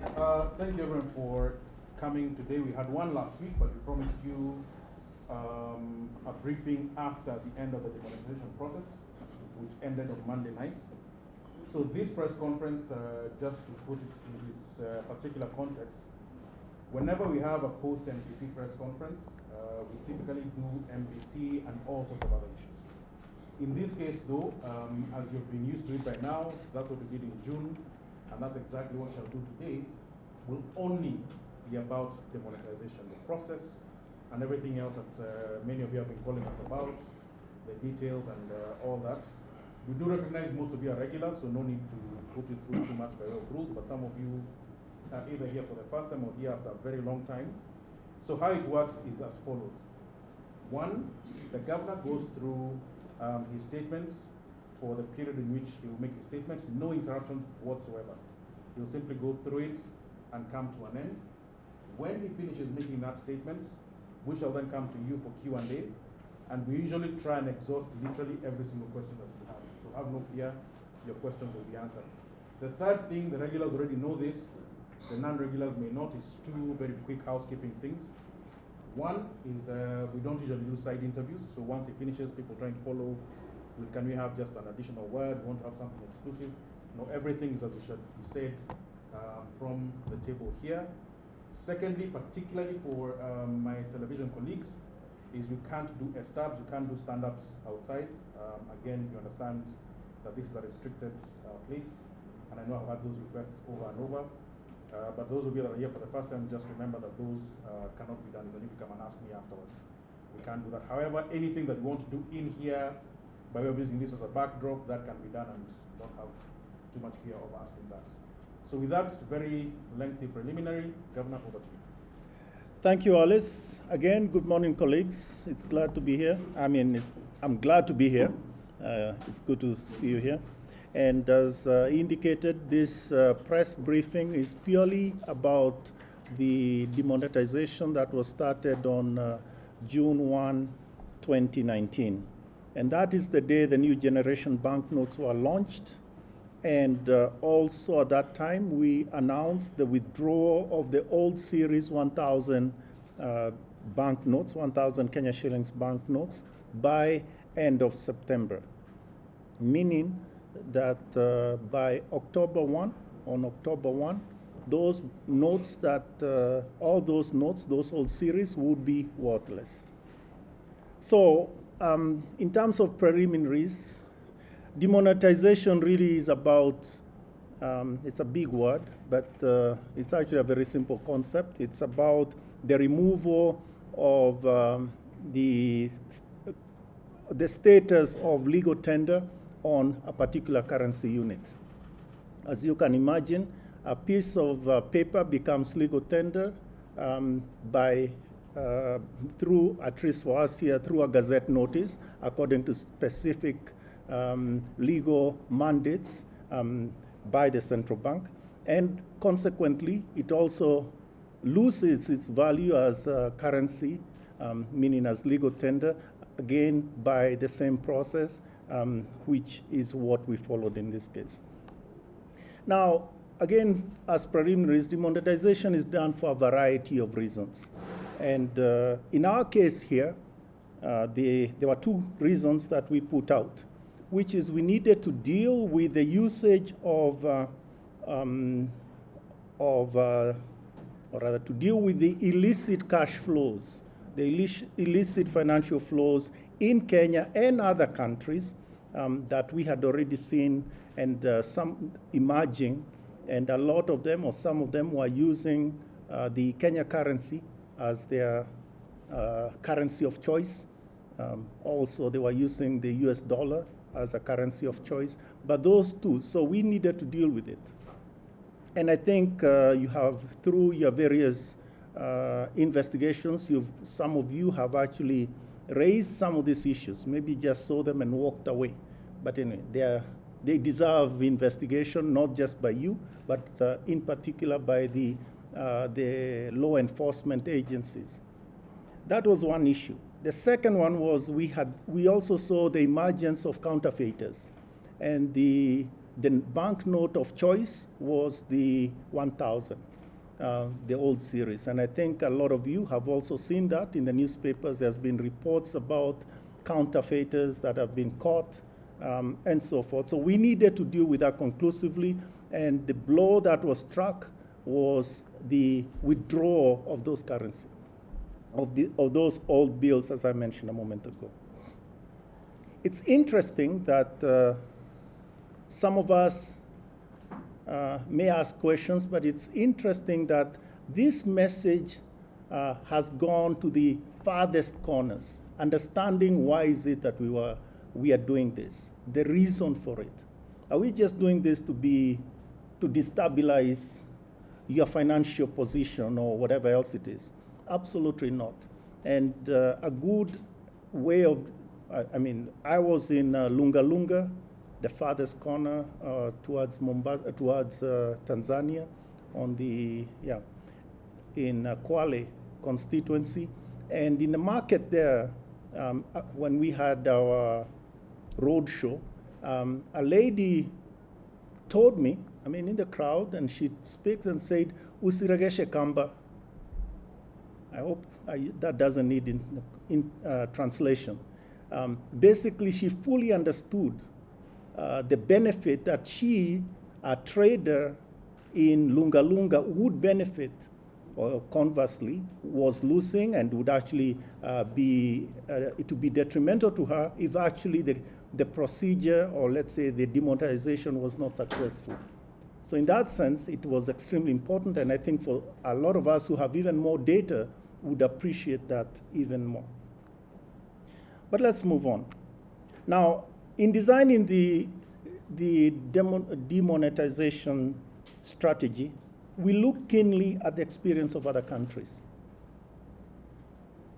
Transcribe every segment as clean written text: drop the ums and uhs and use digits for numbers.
Thank you everyone for coming today. We had one last week, but we promised you a briefing after the end of the demonetization process, which ended on Monday night. So this press conference, just to put it in its particular context, whenever we have a post-MPC press conference, we typically do MPC and all sorts of other issues. In this case though, as you've been used to it by now, that's what we did in June, and that's exactly what we'll do today, will only be about demonetization, the process, and everything else that many of you have been calling us about, the details and all that. We do recognize most of you are regulars, so no need to put it through too much by way of rules, but some of you are either here for the first time or here after a very long time. So how it works is as follows. One, the governor goes through his statements for the period in which he will make his statement, no interruptions whatsoever. He'll simply go through it and come to an end. When he finishes making that statement, we shall then come to you for Q&A, and we usually try and exhaust literally every single question that you have. So have no fear, your questions will be answered. The third thing, the regulars already know this, the non-regulars may not, is two very quick housekeeping things. One is we don't usually do side interviews, so once he finishes, people try and follow with, can we have just an additional word, we want to have something exclusive. No, everything is as it should be said from the table here. Secondly, particularly for my television colleagues, is you can't do stabs, you can't do stand-ups outside. Again, you understand that this is a restricted place, and I know I've had those requests over and over. But those of you that are here for the first time, just remember that those cannot be done, even if you come and ask me afterwards. We can't do that. However, anything that you want to do in here, by way of using this as a backdrop, that can be done, and don't have too much fear of asking that. So with that very lengthy preliminary, Governor, over to you. Thank you, Alice. Again, good morning, colleagues. It's glad to be here. I'm glad to be here. It's good to see you here. And as indicated, this press briefing is purely about the demonetization that was started on June 1, 2019. And that is the day the new generation banknotes were launched. And also at that time, we announced the withdrawal of the old series 1,000 banknotes, 1,000 Kenya shillings banknotes by end of September, meaning that by October 1, on October 1, those notes that, all those notes, those old series would be worthless. So in terms of preliminaries, demonetization really is about, it's a big word, but it's actually a very simple concept. It's about the removal of the status of legal tender on a particular currency unit. As you can imagine, a piece of paper becomes legal tender through, at least for us here, through a gazette notice, according to specific legal mandates by the central bank, and consequently it also loses its value as currency, meaning as legal tender, again by the same process, which is what we followed in this case. Now, again, as preliminaries, demonetization is done for a variety of reasons, and in our case here, there were two reasons that we put out, which is we needed to deal with the usage or rather to deal with the illicit cash flows, the illicit financial flows in Kenya and other countries that we had already seen, and some emerging, and a lot of them, or some of them, were using the Kenya currency as their currency of choice. Also, they were using the US dollar as a currency of choice, but those two, so we needed to deal with it. And I think you have, through your various investigations, some of you have actually raised some of these issues, maybe just saw them and walked away. But anyway, they deserve investigation, not just by you, but in particular by the law enforcement agencies. That was one issue. The second one was we also saw the emergence of counterfeiters, and the the banknote of choice was the 1,000, the old series. And I think a lot of you have also seen that in the newspapers. There's been reports about counterfeiters that have been caught, and so forth. So we needed to deal with that conclusively, and the blow that was struck was the withdrawal of those currency, of those old bills, as I mentioned a moment ago. It's interesting that some of us may ask questions, but it's interesting that this message has gone to the farthest corners, understanding why is it that we are doing this, the reason for it. Are we just doing this to destabilize your financial position or whatever else it is? Absolutely not. And a good way of, I was in Lunga Lunga, the farthest corner towards Mombasa, towards Tanzania, in Kwale constituency. And in the market there, when we had our road show, a lady told me, in the crowd, and she speaks and said, "Usiregeshe kamba." I hope that doesn't need in translation. Basically, she fully understood the benefit that she, a trader in Lunga Lunga, would benefit, or conversely, was losing and would actually it would be detrimental to her if actually the procedure, or let's say the demonetization, was not successful. So in that sense, it was extremely important, and I think for a lot of us who have even more data would appreciate that even more. But let's move on. Now, in designing the demonetization strategy, we look keenly at the experience of other countries.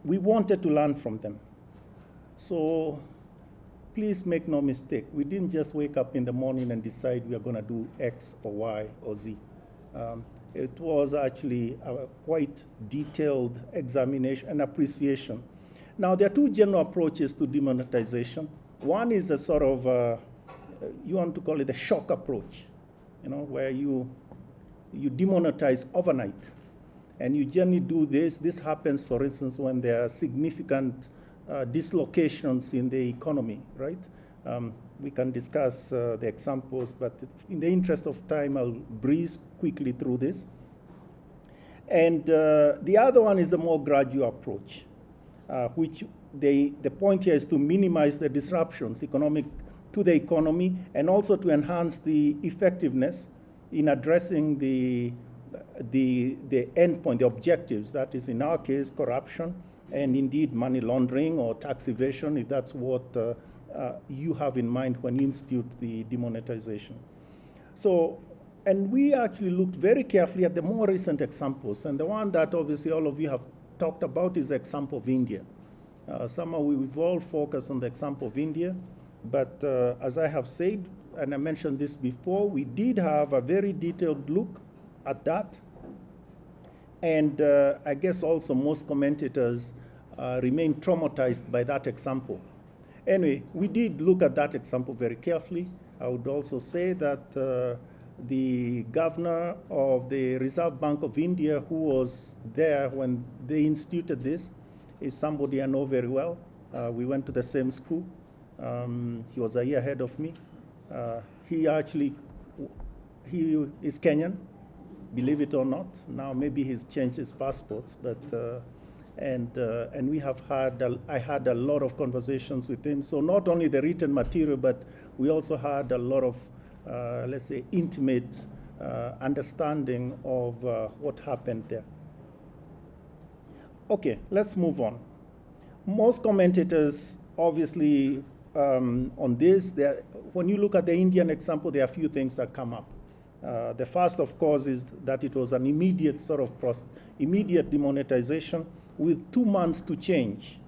We wanted to learn from them. So please make no mistake, we didn't just wake up in the morning and decide we are going to do X or Y or Z. It was actually a quite detailed examination and appreciation. Now, there are two general approaches to demonetization. One is a sort of, you want to call it a shock approach, where you demonetize overnight. And you generally do this. This happens, for instance, when there are significant dislocations in the economy, right? We can discuss the examples, but in the interest of time, I'll breeze quickly through this. And the other one is the more gradual approach, which the point here is to minimize the disruptions to the economy, and also to enhance the effectiveness in addressing the end point, the objectives. That is, in our case, corruption, and indeed money laundering or tax evasion, if that's what you have in mind when you institute the demonetization. So, and we actually looked very carefully at the more recent examples, and the one that obviously all of you have talked about is the example of India. Somehow we've all focused on the example of India, but as I have said, and I mentioned this before, we did have a very detailed look at that. And I guess also most commentators remain traumatized by that example. Anyway, we did look at that example very carefully. I would also say that the governor of the Reserve Bank of India, who was there when they instituted this, is somebody I know very well. We went to the same school. He was a year ahead of me. He is Kenyan, believe it or not. Now maybe he's changed his passports, but and we have I had a lot of conversations with him. So not only the written material, but we also had a lot of let's say intimate understanding of what happened there. Okay, let's move on. Most commentators obviously on this, when you look at the Indian example, there are a few things that come up. The first, of course, is that it was an immediate sort of immediate demonetization with 2 months to change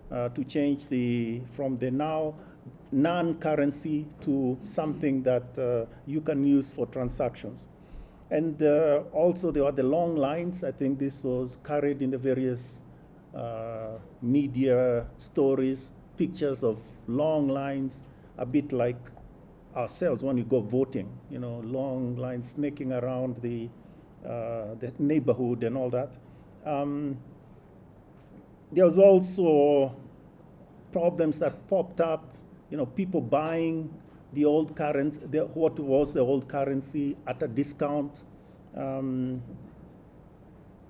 from the now non-currency to something that you can use for transactions. And also there were the long lines. I think this was carried in the various media stories, pictures of long lines, a bit like ourselves when we go voting, long lines snaking around the neighborhood and all that. There was also problems that popped up, people buying the old currency, what was the old currency at a discount. AML,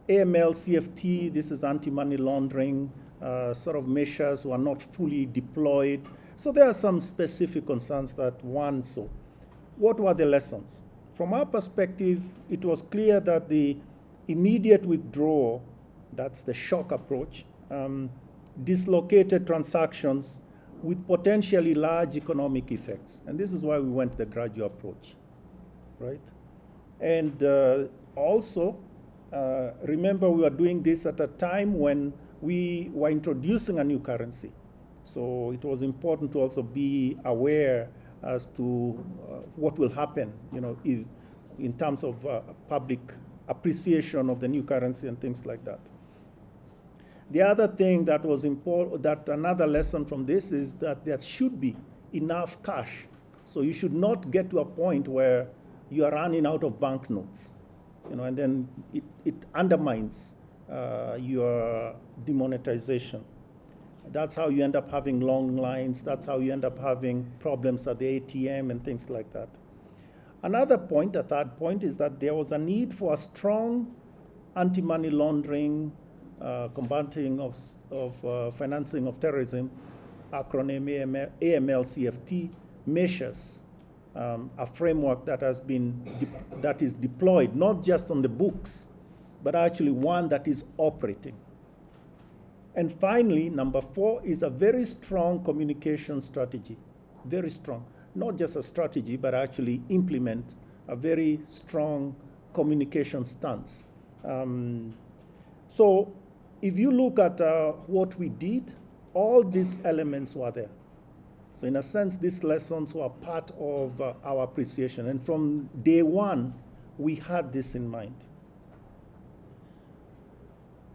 CFT, this is anti-money laundering, sort of measures were not fully deployed. So there are some specific concerns that so what were the lessons? From our perspective, it was clear that the immediate withdrawal, that's the shock approach, dislocated transactions with potentially large economic effects. And this is why we went the gradual approach, right? And also, remember we were doing this at a time when we were introducing a new currency. So it was important to also be aware as to what will happen, in terms of public appreciation of the new currency and things like that. The other thing that was important, that another lesson from this is that there should be enough cash. So you should not get to a point where you are running out of banknotes, and then it undermines your demonetization. That's how you end up having long lines. That's how you end up having problems at the ATM and things like that. Another point, a third point, is that there was a need for a strong anti-money laundering, combating of financing of terrorism, acronym AML CFT measures, a framework that is deployed not just on the books, but actually one that is operating. And finally, number 4 is a very strong communication strategy, very strong. Not just a strategy, but actually implement a very strong communication stance. So if you look at what we did, all these elements were there. So in a sense, these lessons were part of our appreciation. And from day one, we had this in mind.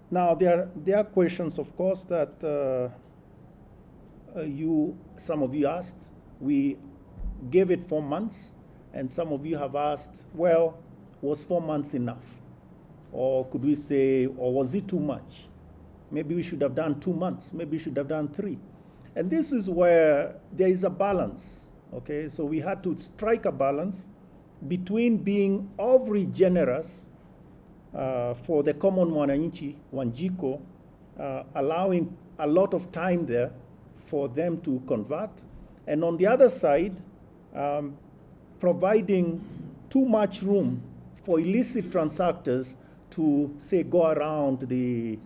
Now, there are questions, of course, that some of you asked. We gave it 4 months, and some of you have asked, well, was 4 months enough? Or could we say, or was it too much? Maybe we should have done 2 months. Maybe we should have done 3. And this is where there is a balance, okay? So we had to strike a balance between being overly generous for the common mwananchi, Wanjiko, allowing a lot of time there for them to convert. And on the other side, providing too much room for illicit transactors to, say, go around the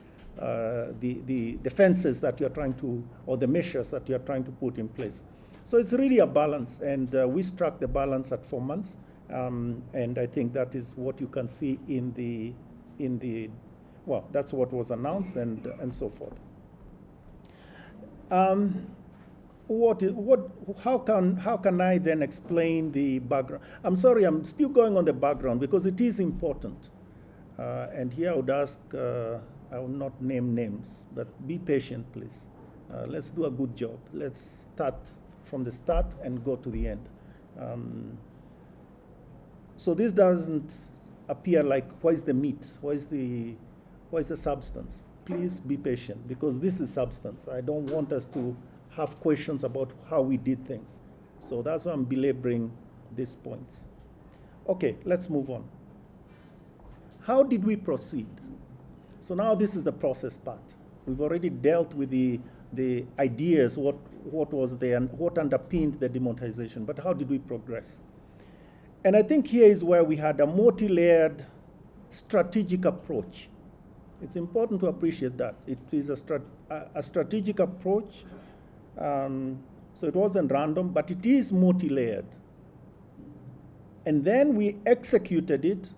fences that you're trying to, or the measures that you're trying to put in place. So it's really a balance, and we struck the balance at 4 months. And I think that is what you can see in the well, that's what was announced and so forth. How can I then explain the background? I'm sorry, I'm still going on the background because it is important. And here I would ask, I will not name names, but be patient, please. Let's do a good job. Let's start from the start and go to the end. So this doesn't appear like, where's the meat? Where's the substance? Please be patient, because this is substance. I don't want us to have questions about how we did things. So that's why I'm belaboring these points. Okay, let's move on. How did we proceed? So now this is the process part. We've already dealt with the ideas, what was there and what underpinned the demonetization, but how did we progress? And I think here is where we had a multi-layered strategic approach. It's important to appreciate that. It is a strategic approach, so it wasn't random, but it is multi-layered. And then we executed it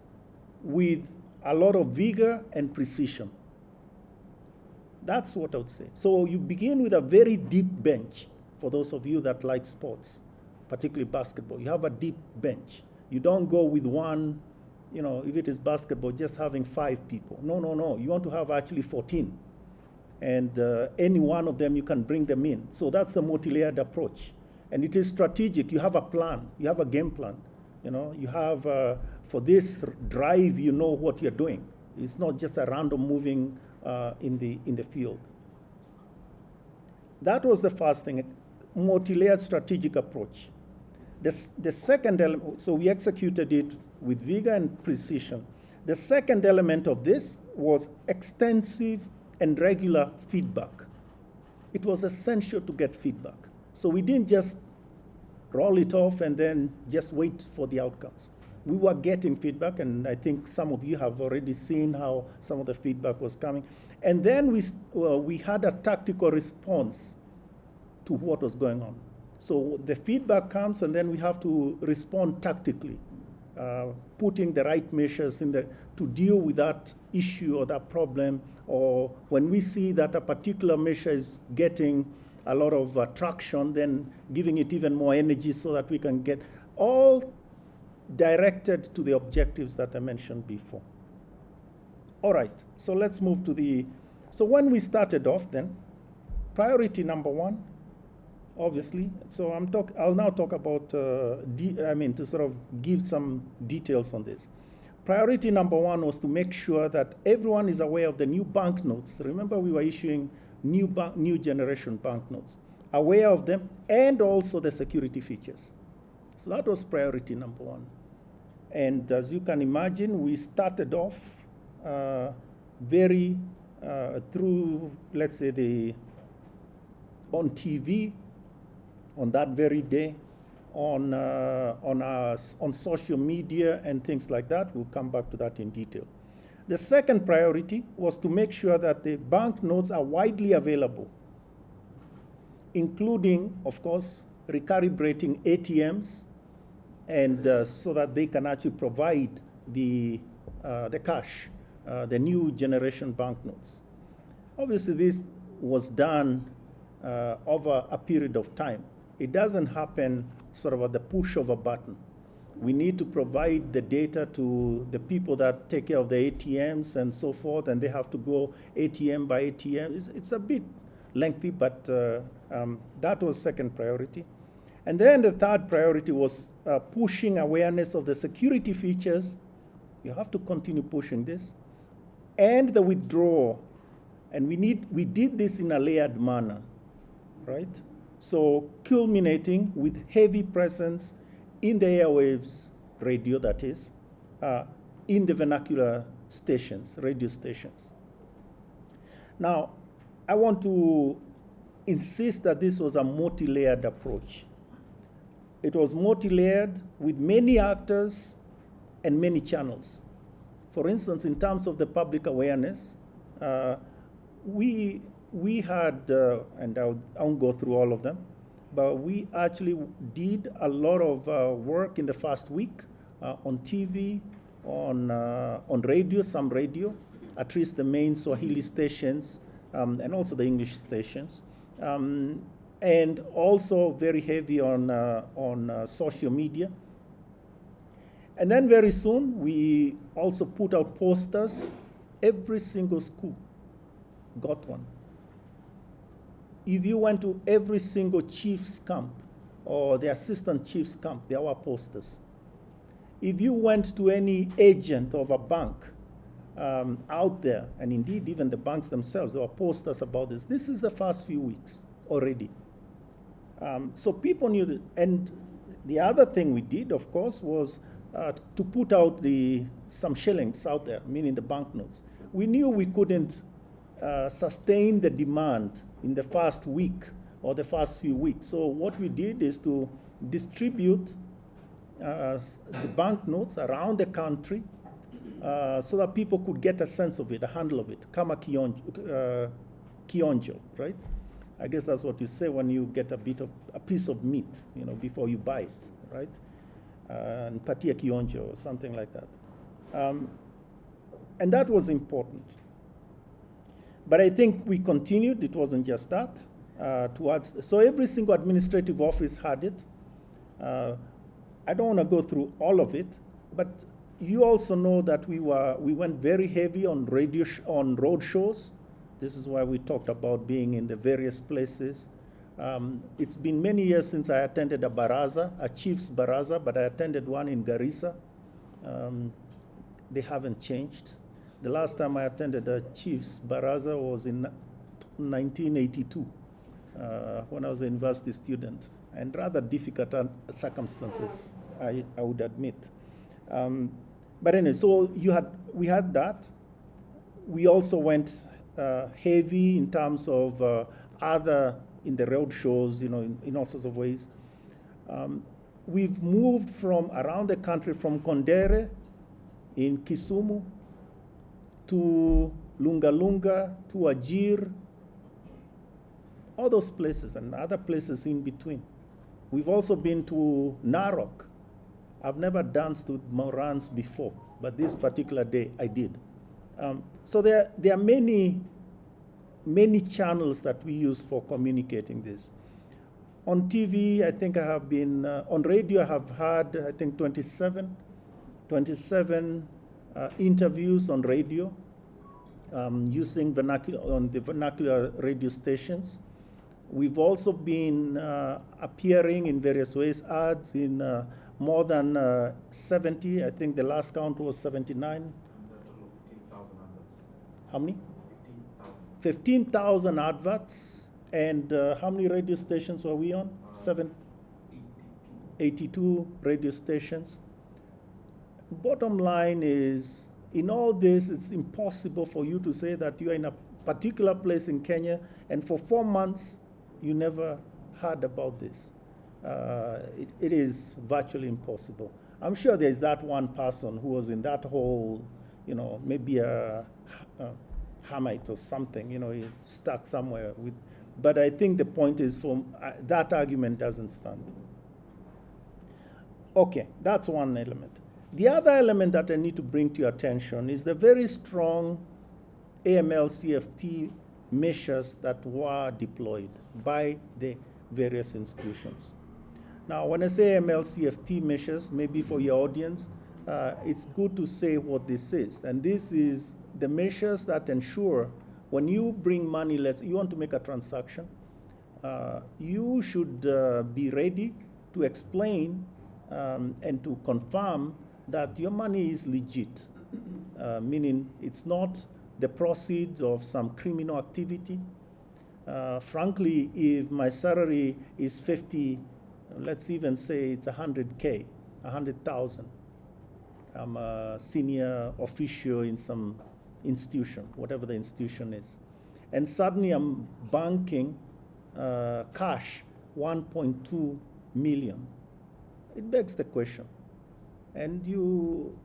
with a lot of vigor and precision. That's what I would say. So you begin with a very deep bench, for those of you that like sports, particularly basketball. You have a deep bench. You don't go with one, if it is basketball, just having 5 people. No. You want to have actually 14. And any one of them, you can bring them in. So that's a multi-layered approach. And it is strategic. You have a plan. You have a game plan. You know, you have, for this drive, you know what you're doing. It's not just a random moving in the field. That was the first thing, a multi-layered strategic approach. The second element, so we executed it with vigor and precision. The second element of this was extensive and regular feedback. It was essential to get feedback. So we didn't just roll it off and then just wait for the outcomes. We were getting feedback, and I think some of you have already seen how some of the feedback was coming. And then we had a tactical response to what was going on. So the feedback comes, and then we have to respond tactically, putting the right measures to deal with that issue or that problem, or when we see that a particular measure is getting a lot of traction, then giving it even more energy so that we can get all directed to the objectives that I mentioned before. All right, so let's move to so when we started off then, priority number one, obviously, so I'll now talk about, to sort of give some details on this. Priority number one was to make sure that everyone is aware of the new banknotes. Remember, we were issuing new generation banknotes, aware of them, and also the security features. So that was priority number one. And as you can imagine, we started off through, let's say, on TV, on that very day, on social media and things like that. We'll come back to that in detail. The second priority was to make sure that the banknotes are widely available, including, of course, recalibrating ATMs, and so that they can actually provide the cash, the new generation banknotes. Obviously, this was done over a period of time. It doesn't happen sort of at the push of a button. We need to provide the data to the people that take care of the ATMs and so forth, and they have to go ATM by ATM. It's a bit lengthy, but that was second priority. And then the third priority was pushing awareness of the security features. You have to continue pushing this. And the withdrawal. And we did this in a layered manner, right? So culminating with heavy presence in the airwaves, radio that is, in the vernacular stations, radio stations. Now, I want to insist that this was a multi-layered approach. It was multi-layered with many actors and many channels. For instance, in terms of the public awareness, we had, and I won't go through all of them, but we actually did a lot of work in the first week on TV, on radio, some radio, at least the main Swahili stations, and also the English stations, and also very heavy on social media. And then very soon, we also put out posters. Every single school got one. If you went to every single chief's camp or the assistant chief's camp, there were posters. If you went to any agent of a bank out there, and indeed even the banks themselves, there were posters about this. This is the first few weeks already. So people knew that. And the other thing we did, of course, was to put out some shillings out there, meaning the banknotes. We knew we couldn't sustain the demand in the first week or the first few weeks. So what we did is to distribute the banknotes around the country so that people could get a sense of it, a handle of it, kama kionjo, right? I guess that's what you say when you get a piece of meat, before you buy it, right? And patia kionjo or something like that. And that was important. But I think we continued, it wasn't just that, so every single administrative office had it. I don't want to go through all of it, but you also know that we went very heavy on road shows. This is why we talked about being in the various places. It's been many years since I attended a baraza, a chief's baraza, but I attended one in Garissa. They haven't changed. The last time I attended a chief's baraza was in 1982 when I was a university student, and rather difficult circumstances, I would admit. But anyway, so we had that. We also went heavy in terms of other in the road shows, in all sorts of ways. We've moved from around the country, from Kondere in Kisumu to Lunga Lunga to Ajir, all those places and other places in between. We've also been to Narok. I've never danced with Morans before, but this particular day I did. So there are many channels that we use for communicating this. On TV, I think I have been, on radio I have had, I think 27 interviews on radio, using the vernacular radio stations. We've also been appearing in various ways, ads in more than 70, I think the last count was 79. How many? 15,000 adverts. And how many radio stations were we on? 82 radio stations. Bottom line is, in all this, it's impossible for you to say that you are in a particular place in Kenya and for 4 months you never heard about this. It is virtually impossible. I'm sure there's that one person who was in that whole, maybe a Hamite or something, he stuck somewhere with. But I think the point is, that argument doesn't stand. Okay, that's one element. The other element that I need to bring to your attention is the very strong AML-CFT measures that were deployed by the various institutions. Now, when I say AML-CFT measures, maybe for your audience, it's good to say what this is. And this is the measures that ensure when you bring money, you want to make a transaction, you should be ready to explain and to confirm that your money is legit, meaning it's not the proceeds of some criminal activity. Frankly, if my salary is 50, let's even say it's 100K, 100,000. I'm a senior official in some institution, whatever the institution is. And suddenly I'm banking cash 1.2 million. It begs the question. And you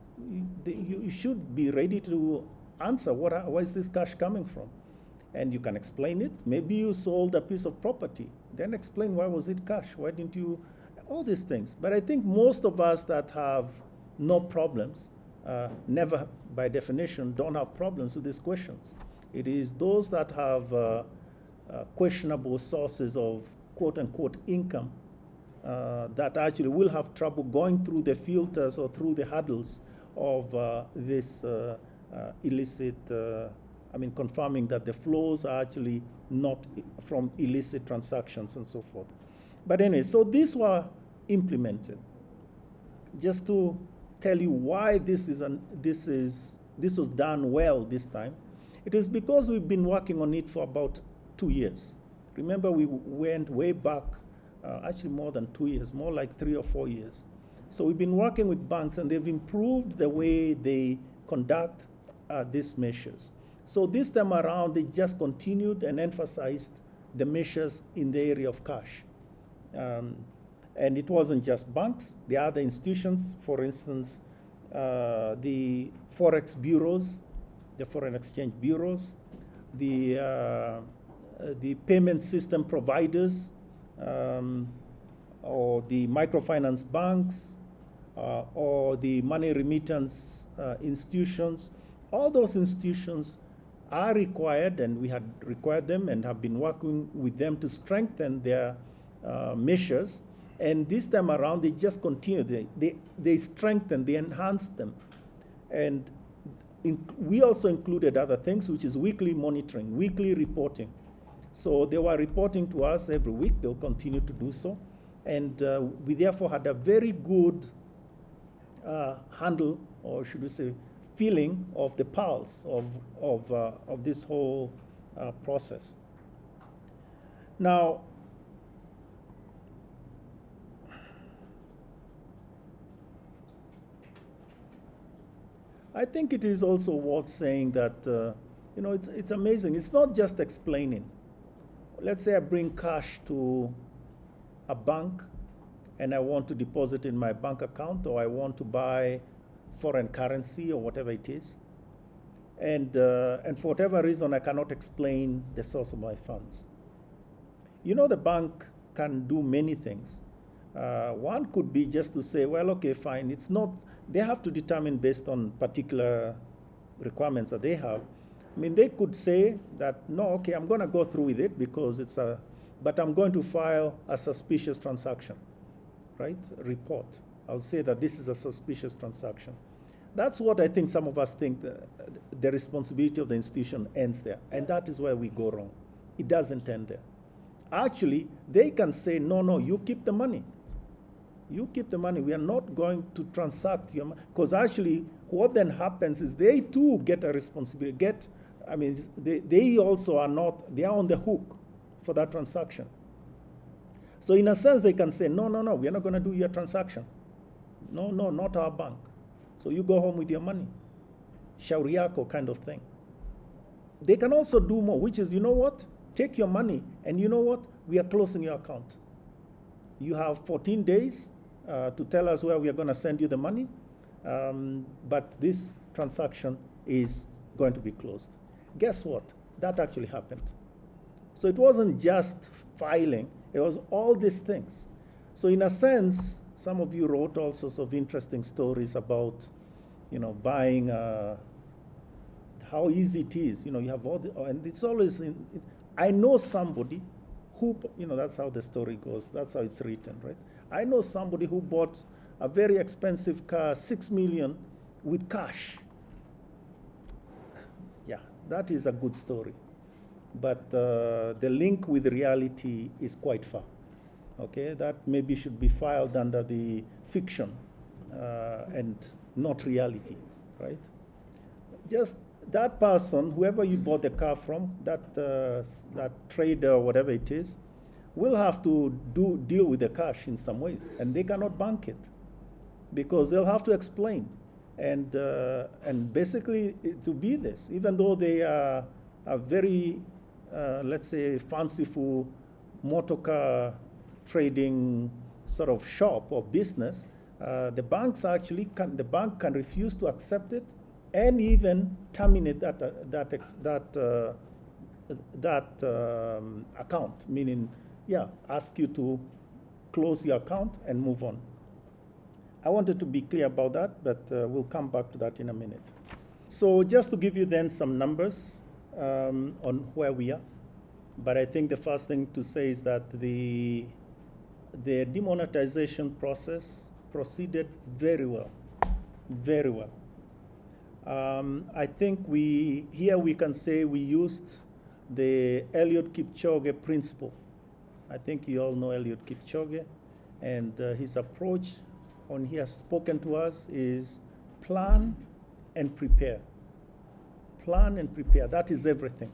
should be ready to answer, where is this cash coming from? And you can explain it. Maybe you sold a piece of property. Then explain, why was it cash? Why didn't you? All these things. But I think most of us that have no problems, never by definition don't have problems with these questions. It is those that have questionable sources of quote unquote income that actually will have trouble going through the filters or through the hurdles of this illicit, confirming that the flows are actually not from illicit transactions and so forth. But anyway, so these were implemented. Just to tell you why this was done well this time, it is because we've been working on it for about 2 years. Remember, we went way back, actually more than 2 years, more like 3 or 4 years. So we've been working with banks, and they've improved the way they conduct these measures. So this time around, they just continued and emphasized the measures in the area of cash. And it wasn't just banks, the other institutions, for instance, the forex bureaus, the foreign exchange bureaus, the payment system providers, or the microfinance banks, or the money remittance institutions. All those institutions are required, and we had required them and have been working with them to strengthen their measures. And this time around, they just continue. They strengthen, they enhance them. And we also included other things, which is weekly monitoring, weekly reporting. So they were reporting to us every week. They'll continue to do so. And we therefore had a very good handle, or should we say, feeling of the pulse of this whole process. Now, I think it is also worth saying that, you know, it's amazing. It's not just explaining. Let's say I bring cash to a bank and I want to deposit in my bank account, or I want to buy foreign currency or whatever it is. And for whatever reason, I cannot explain the source of my funds. You know, the bank can do many things. One could be just to say, well, okay, fine. It's not, they have to determine based on particular requirements that they have. I mean, they could say that, no, okay, I'm going to go through with it because it's but I'm going to file a suspicious transaction, right? Report. I'll say that this is a suspicious transaction. That's what I think some of us think the responsibility of the institution ends there. And that is where we go wrong. It doesn't end there. Actually, they can say, no, you keep the money. You keep the money. We are not going to transact your money. Because actually, what then happens is they too get a responsibility. They also are not, they are on the hook for that transaction. So in a sense, they can say, no, we are not going to do your transaction. No, not our bank. So you go home with your money. Shauri yako kind of thing. They can also do more, which is, you know what? Take your money, and you know what? We are closing your account. You have 14 days to tell us where we are going to send you the money, but this transaction is going to be closed. Guess what? That actually happened. So it wasn't just filing, it was all these things. So in a sense, some of you wrote all sorts of interesting stories about, you know, buying, how easy it is. You know, you have all the, and it's always, I know somebody who, you know, that's how the story goes. That's how it's written, right? I know somebody who bought a very expensive car, 6 million, with cash. Yeah, that is a good story. But the link with reality is quite far. Okay, that maybe should be filed under the fiction and not reality, right? Just that person, whoever you bought the car from, that trader or whatever it is, will have to deal with the cash in some ways, and they cannot bank it because they'll have to explain. And basically to be this, even though they are a very, let's say, fanciful motor car trading sort of shop or business, the banks actually the bank can refuse to accept it and even terminate that account, meaning, yeah, ask you to close your account and move on. I wanted to be clear about that, but we'll come back to that in a minute. So just to give you then some numbers on where we are, but I think the first thing to say is that the demonetization process proceeded very well, very well. I think we can say we used the Eliud Kipchoge principle. I think you all know Eliud Kipchoge, and his approach when he has spoken to us is plan and prepare. Plan and prepare, that is everything.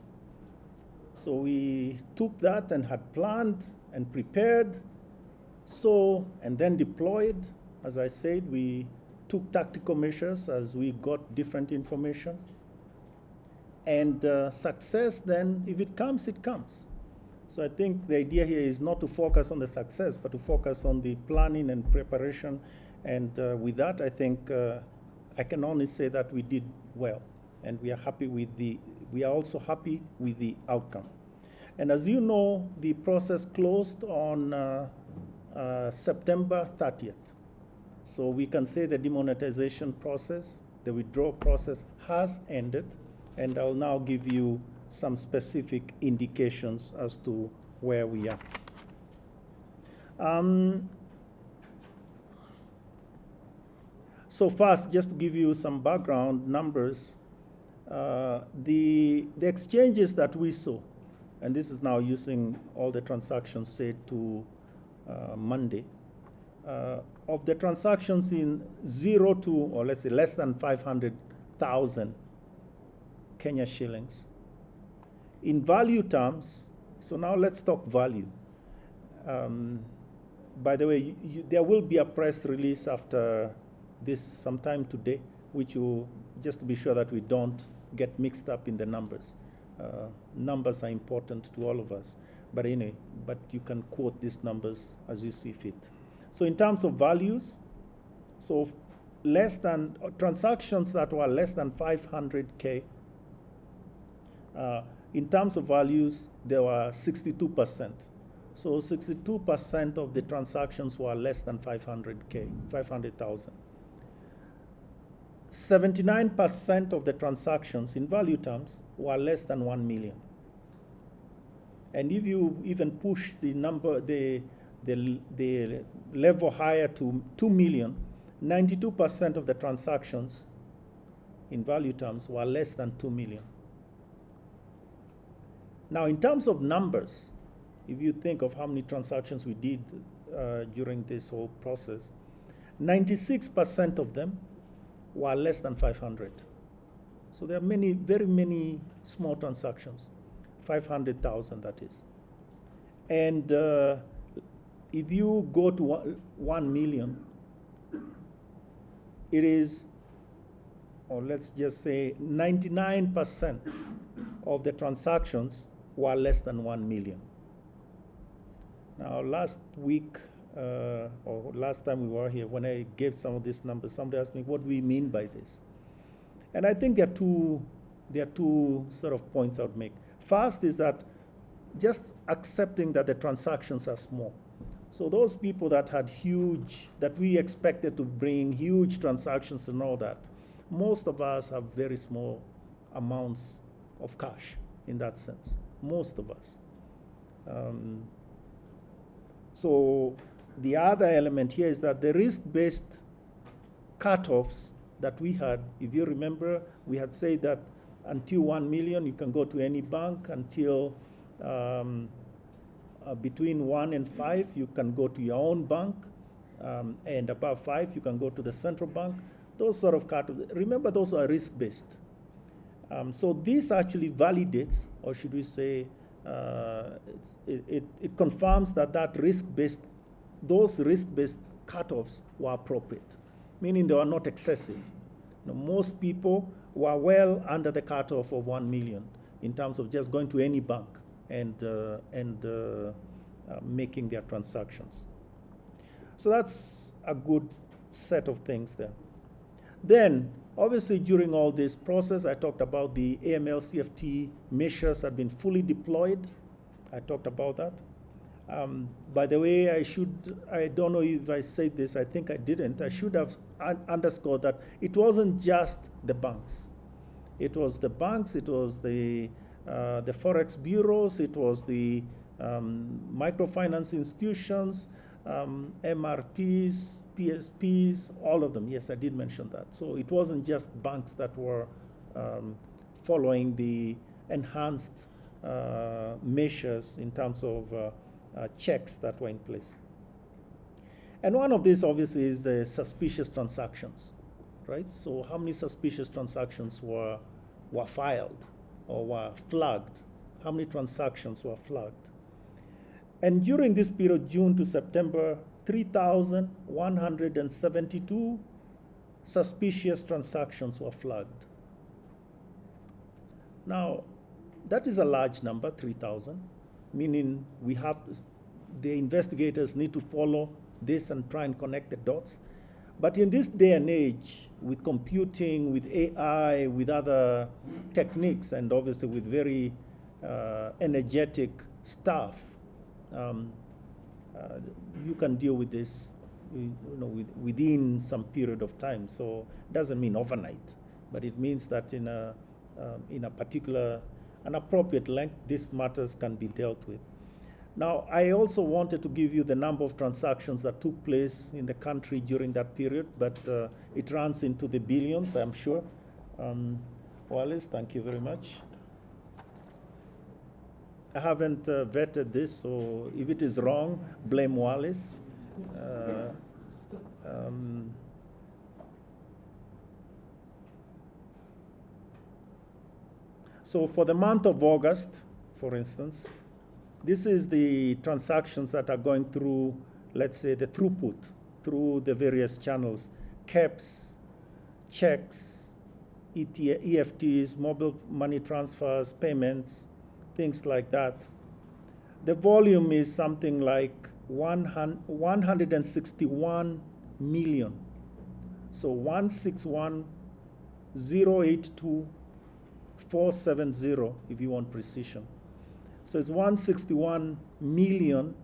So we took that and had planned and prepared, and then deployed. As I said, we took tactical measures as we got different information. And success then, if it comes, it comes. So I think the idea here is not to focus on the success, but to focus on the planning and preparation. And with that, I think I can only say that we did well. And we are happy with we are also happy with the outcome. And as you know, the process closed on September 30th. So we can say the demonetization process, the withdrawal process has ended, and I'll now give you some specific indications as to where we are. So first, just to give you some background numbers, the exchanges that we saw, and this is now using all the transactions say to Monday, of the transactions in 0 to, or let's say less than 500,000 Kenya shillings, in value terms, so now let's talk value. By the way, there will be a press release after this sometime today, which will, just to be sure that we don't get mixed up in the numbers. Numbers are important to all of us. But anyway, but you can quote these numbers as you see fit. So in terms of values, so less than, transactions that were less than 500K, in terms of values, there were 62%. So 62% of the transactions were less than 500K, 500,000. 79% of the transactions in value terms were less than 1 million. And if you even push the number, the level higher to 2 million, 92% of the transactions in value terms were less than 2 million. Now, in terms of numbers, if you think of how many transactions we did during this whole process, 96% of them were less than 500. So there are many, very many small transactions, 500,000 that is. And if you go to 1 million, it is, or let's just say 99% of the transactions were less than 1 million. Now, last week, or last time we were here, when I gave some of these numbers, somebody asked me, what do we mean by this? And I think there are two sort of points I would make. First is that just accepting that the transactions are small. So those people that had huge, that we expected to bring huge transactions and all that, most of us have very small amounts of cash in that sense, most of us. So the other element here is that the risk-based cutoffs that we had, if you remember, we had said that until 1 million, you can go to any bank. Until between 1 and 5, you can go to your own bank. And above 5, you can go to the central bank. Those sort of cutoffs, remember, those are risk-based. So this actually validates, or should we say, it confirms that those risk-based cutoffs were appropriate, meaning they were not excessive. You know, most people were well under the cutoff of 1 million in terms of just going to any bank and making their transactions. So that's a good set of things there. Then, obviously, during all this process, I talked about the AML CFT measures had been fully deployed. I talked about that. By the way, I don't know if I said this, I think I didn't. I should have underscored that it wasn't just the banks. It was the banks, it was the Forex bureaus, it was the microfinance institutions, MRPs, PSPs, all of them. Yes, I did mention that. So it wasn't just banks that were following the enhanced measures in terms of checks that were in place. And one of these, obviously, is the suspicious transactions, right? So how many suspicious transactions were filed or were flagged? How many transactions were flagged? And during this period, June to September, 3,172 suspicious transactions were flagged. Now, that is a large number, 3,000, meaning the investigators need to follow this and try and connect the dots. But in this day and age, with computing, with AI, with other techniques, and obviously with very energetic staff, you can deal with this within some period of time. So it doesn't mean overnight, but it means that in a particular, an appropriate length, these matters can be dealt with. Now, I also wanted to give you the number of transactions that took place in the country during that period, but it runs into the billions, I'm sure. Wallace, thank you very much. vetted this, so if it is wrong, blame Wallace. So for the month of August, for instance, this is the transactions that are going through, let's say, the throughput through the various channels, CAPS, checks, EFTs, mobile money transfers, payments, things like that. The volume is something like 161 million. So 161,082,470 if you want precision. So it's 161 million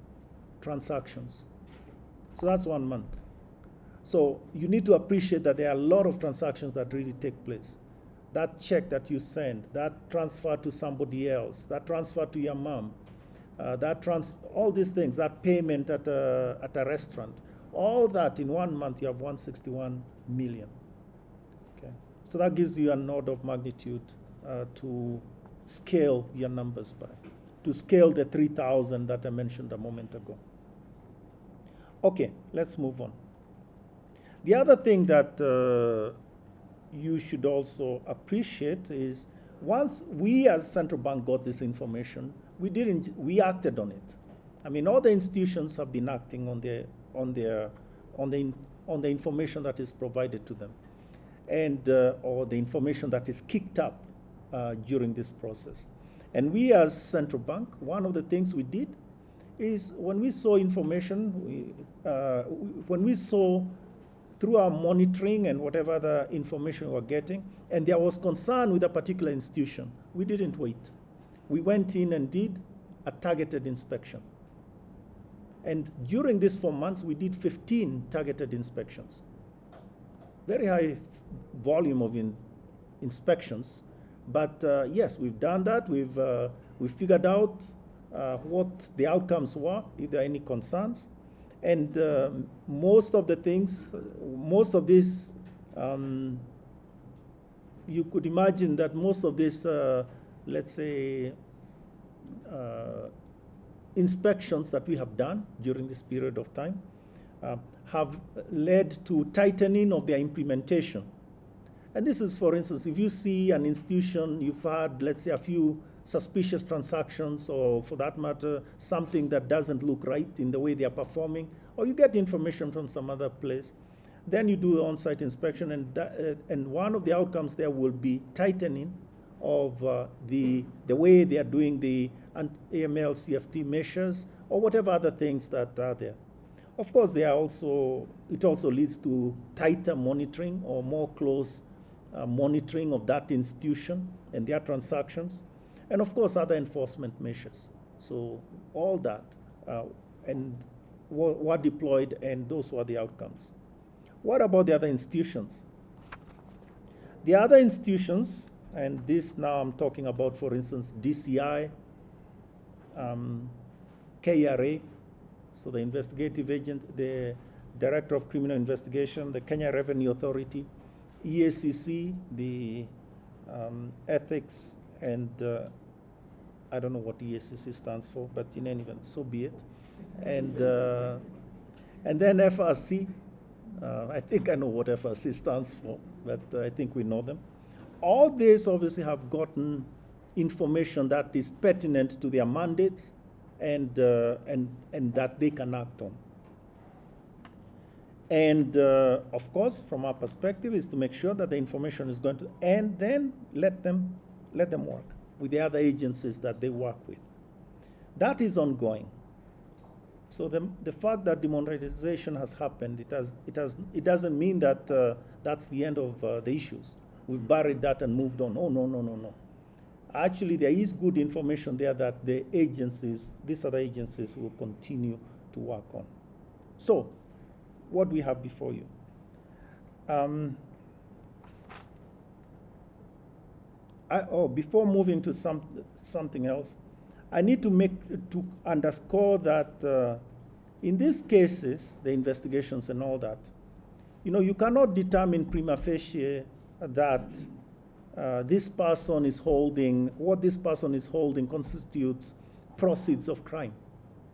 transactions. So that's 1 month. So you need to appreciate that there are a lot of transactions that really take place. That check that you send, that transfer to somebody else, that transfer to your mom, all these things, that payment at a restaurant, all that in 1 month you have 161 million. Okay, so that gives you an order of magnitude to scale your numbers by, to scale the 3,000 that I mentioned a moment ago. Okay, let's move on. The other thing that you should also appreciate is once we as central bank got this information, we acted on it. I mean, all the institutions have been acting on the information that is provided to them, and or the information that is kicked up during this process. And we as central bank, one of the things we did is when we saw information, when we saw through our monitoring and whatever other information we were getting, and there was concern with a particular institution, we didn't wait. We went in and did a targeted inspection. And during these 4 months, we did 15 targeted inspections. Very high volume of inspections, but yes, we've done that. We've figured out what the outcomes were, if there are any concerns. And most of the things, most of this, you could imagine that most of this, let's say, inspections that we have done during this period of time have led to tightening of their implementation. And this is, for instance, if you see an institution, you've had, let's say, a few suspicious transactions, or for that matter, something that doesn't look right in the way they are performing, or you get information from some other place, then you do on-site inspection, and one of the outcomes there will be tightening of the way they are doing the AML, CFT measures, or whatever other things that are there. Of course, it also leads to tighter monitoring or more close monitoring of that institution and their transactions, and of course other enforcement measures. So all that and were deployed, and those were the outcomes. What about the other institutions? The other institutions, and this now I'm talking about, for instance, DCI, KRA, so the investigative agent, the Director of Criminal Investigation, the Kenya Revenue Authority, EACC, the ethics, and I don't know what EACC stands for, but in any event, so be it. And then FRC, I think I know what FRC stands for, but I think we know them. All these obviously have gotten information that is pertinent to their mandates and that they can act on. And of course, from our perspective, is to make sure that the information is going to, and then let them work with the other agencies that they work with. That is ongoing. So the fact that demonetization has happened, it doesn't mean that that's the end of the issues. We've buried that and moved on. Oh, no. Actually, there is good information there that the agencies, these other agencies, will continue to work on. So, what do we have before you? Before moving to something else, I need to underscore that in these cases, the investigations and all that, you cannot determine prima facie that what this person is holding constitutes proceeds of crime.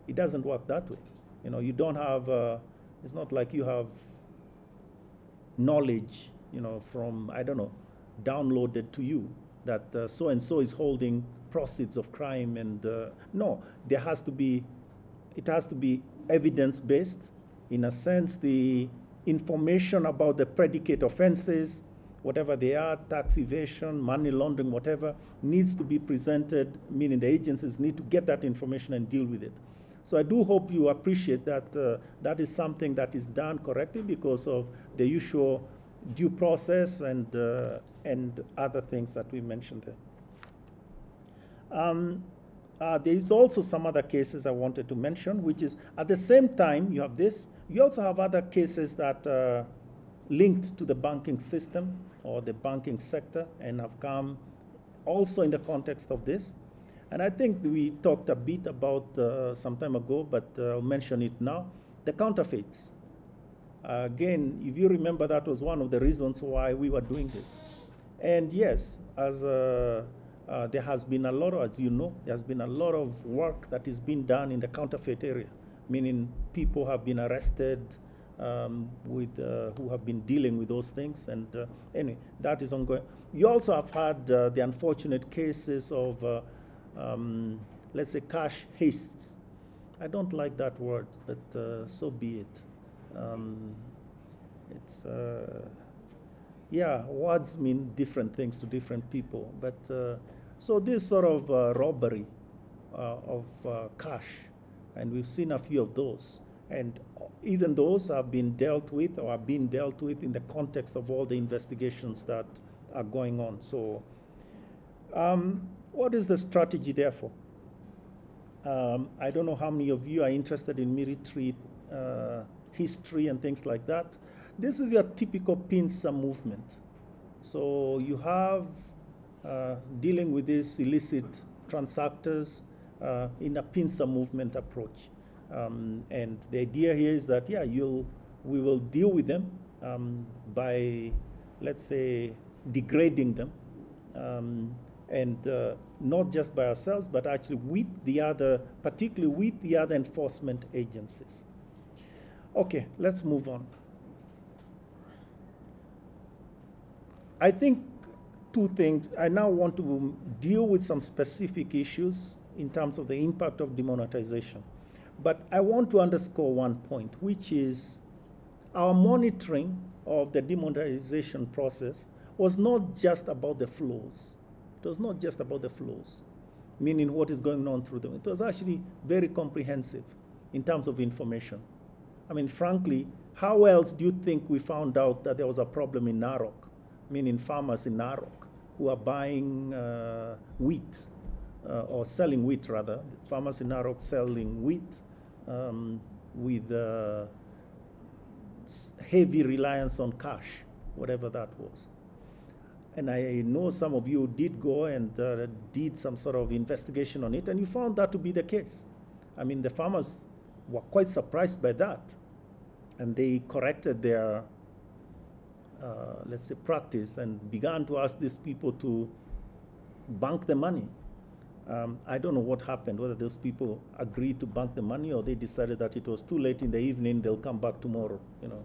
It doesn't work that way. You know, you don't have, it's not like you have knowledge, you know, from, I don't know, downloaded to you that so-and-so is holding proceeds of crime. And no, there has to be, it has to be evidence-based. In a sense, the information about the predicate offenses, whatever they are, tax evasion, money laundering, whatever, needs to be presented, meaning the agencies need to get that information and deal with it. So I do hope you appreciate that that is something that is done correctly because of the usual due process and other things that we mentioned there. There is also some other cases I wanted to mention, which is at the same time you have this, you also have other cases that are linked to the banking system or the banking sector and have come also in the context of this. And I think we talked a bit about some time ago, but I'll mention it now, the counterfeits. Again, if you remember, that was one of the reasons why we were doing this. And yes, as there has been a lot of, as you know, there's been a lot of work that is being done in the counterfeit area, meaning people have been arrested who have been dealing with those things. And anyway, that is ongoing. You also have had the unfortunate cases of, let's say, cash hastes. I don't like that word, but so be it. It's, yeah, words mean different things to different people. But so this sort of robbery of cash, and we've seen a few of those. And even those have been dealt with or are being dealt with in the context of all the investigations that are going on. So what is the strategy therefore? I don't know how many of you are interested in military history and things like that. This is your typical pincer movement. So you have dealing with these illicit transactors in a pincer movement approach. And the idea here is that, yeah, we will deal with them by, let's say, degrading them, and not just by ourselves, but actually with the other, particularly with the other enforcement agencies. Okay, let's move on. I think two things. I now want to deal with some specific issues in terms of the impact of demonetization. But I want to underscore one point, which is our monitoring of the demonetization process was not just about the flows. It was not just about the flows, meaning what is going on through them. It was actually very comprehensive in terms of information. I mean, frankly, how else do you think we found out that there was a problem in Narok, meaning farmers in Narok who are buying wheat, or selling wheat rather, farmers in Narok selling wheat with heavy reliance on cash, whatever that was. And I know some of you did go and did some sort of investigation on it, and you found that to be the case. I mean, the farmers were quite surprised by that, and they corrected their, let's say, practice and began to ask these people to bank the money. I don't know what happened, whether those people agreed to bank the money or they decided that it was too late in the evening, they'll come back tomorrow, you know.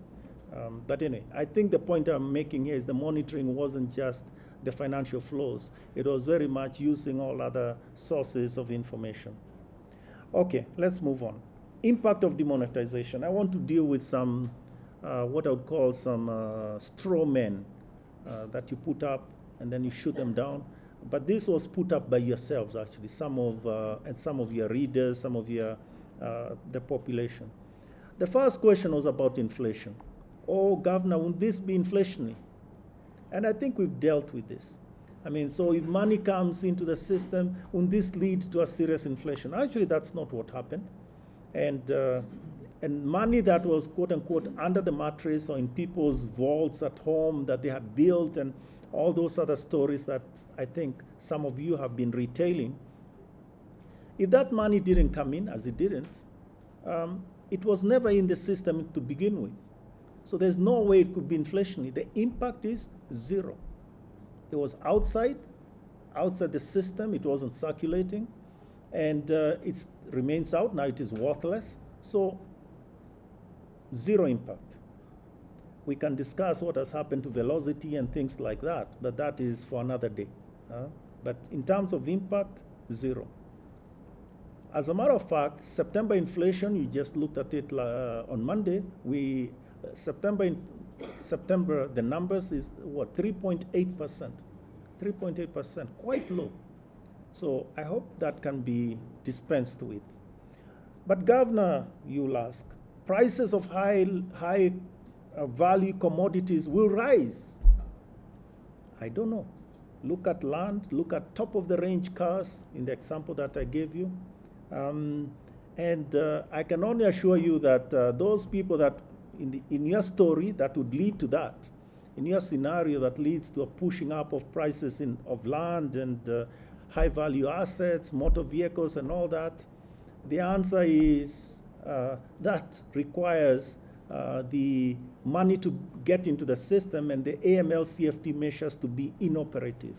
But anyway, I think the point I'm making here is the monitoring wasn't just the financial flows. It was very much using all other sources of information. Okay, let's move on. Impact of demonetization. I want to deal with some, what I would call some straw men that you put up and then you shoot them down. But this was put up by yourselves, actually, and some of your readers, some of your, the population. The first question was about inflation. Oh, Governor, won't this be inflationary? And I think we've dealt with this. I mean, so if money comes into the system, won't this lead to a serious inflation? Actually, that's not what happened. And money that was, quote unquote, under the mattress or in people's vaults at home that they had built, and all those other stories that I think some of you have been retailing, if that money didn't come in, as it didn't, it was never in the system to begin with. So there's no way it could be inflationary. The impact is zero. It was outside the system, it wasn't circulating, and it remains out. Now it is worthless. So zero impact. We can discuss what has happened to velocity and things like that, but that is for another day. But in terms of impact, zero. As a matter of fact, September inflation, you just looked at it on Monday. September, the numbers is what, 3.8%. 3.8%, quite low. So I hope that can be dispensed with. But Governor, you'll ask, prices of high value commodities will rise. I don't know. Look at land, look at top of the range cars in the example that I gave you. I can only assure you that those people that in your story that would lead to that, in your scenario that leads to a pushing up of prices of land and high value assets, motor vehicles and all that, the answer is that requires the money to get into the system and the AML-CFT measures to be inoperative.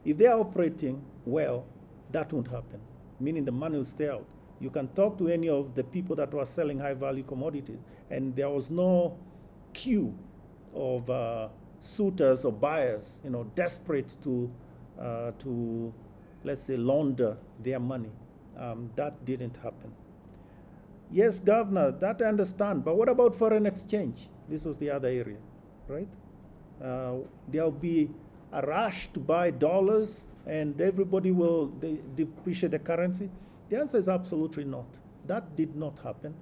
If they are operating well, that won't happen, meaning the money will stay out. You can talk to any of the people that were selling high-value commodities, and there was no queue of suitors or buyers, desperate to let's say, launder their money. That didn't happen. Yes, Governor, that I understand, but what about foreign exchange? This was the other area, right? There'll be a rush to buy dollars and everybody will depreciate the currency. The answer is absolutely not. That did not happen.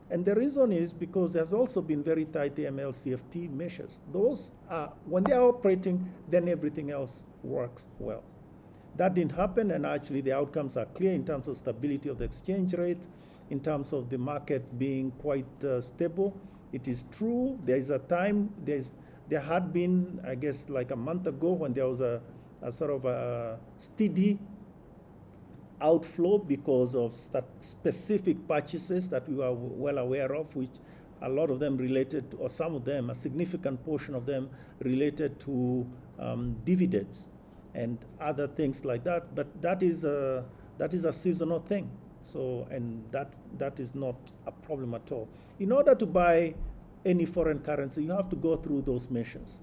And the reason is because there's also been very tight AML-CFT measures. Those are, when they are operating, then everything else works well. That didn't happen, and actually the outcomes are clear in terms of stability of the exchange rate, in terms of the market being quite stable. It is true, there is a time, there had been, I guess, like a month ago when there was a sort of a steady outflow because of specific purchases that we were well aware of, which a lot of them related to, or some of them, a significant portion of them related to dividends and other things like that. But that is a seasonal thing. So, and that is not a problem at all. In order to buy any foreign currency, you have to go through those measures.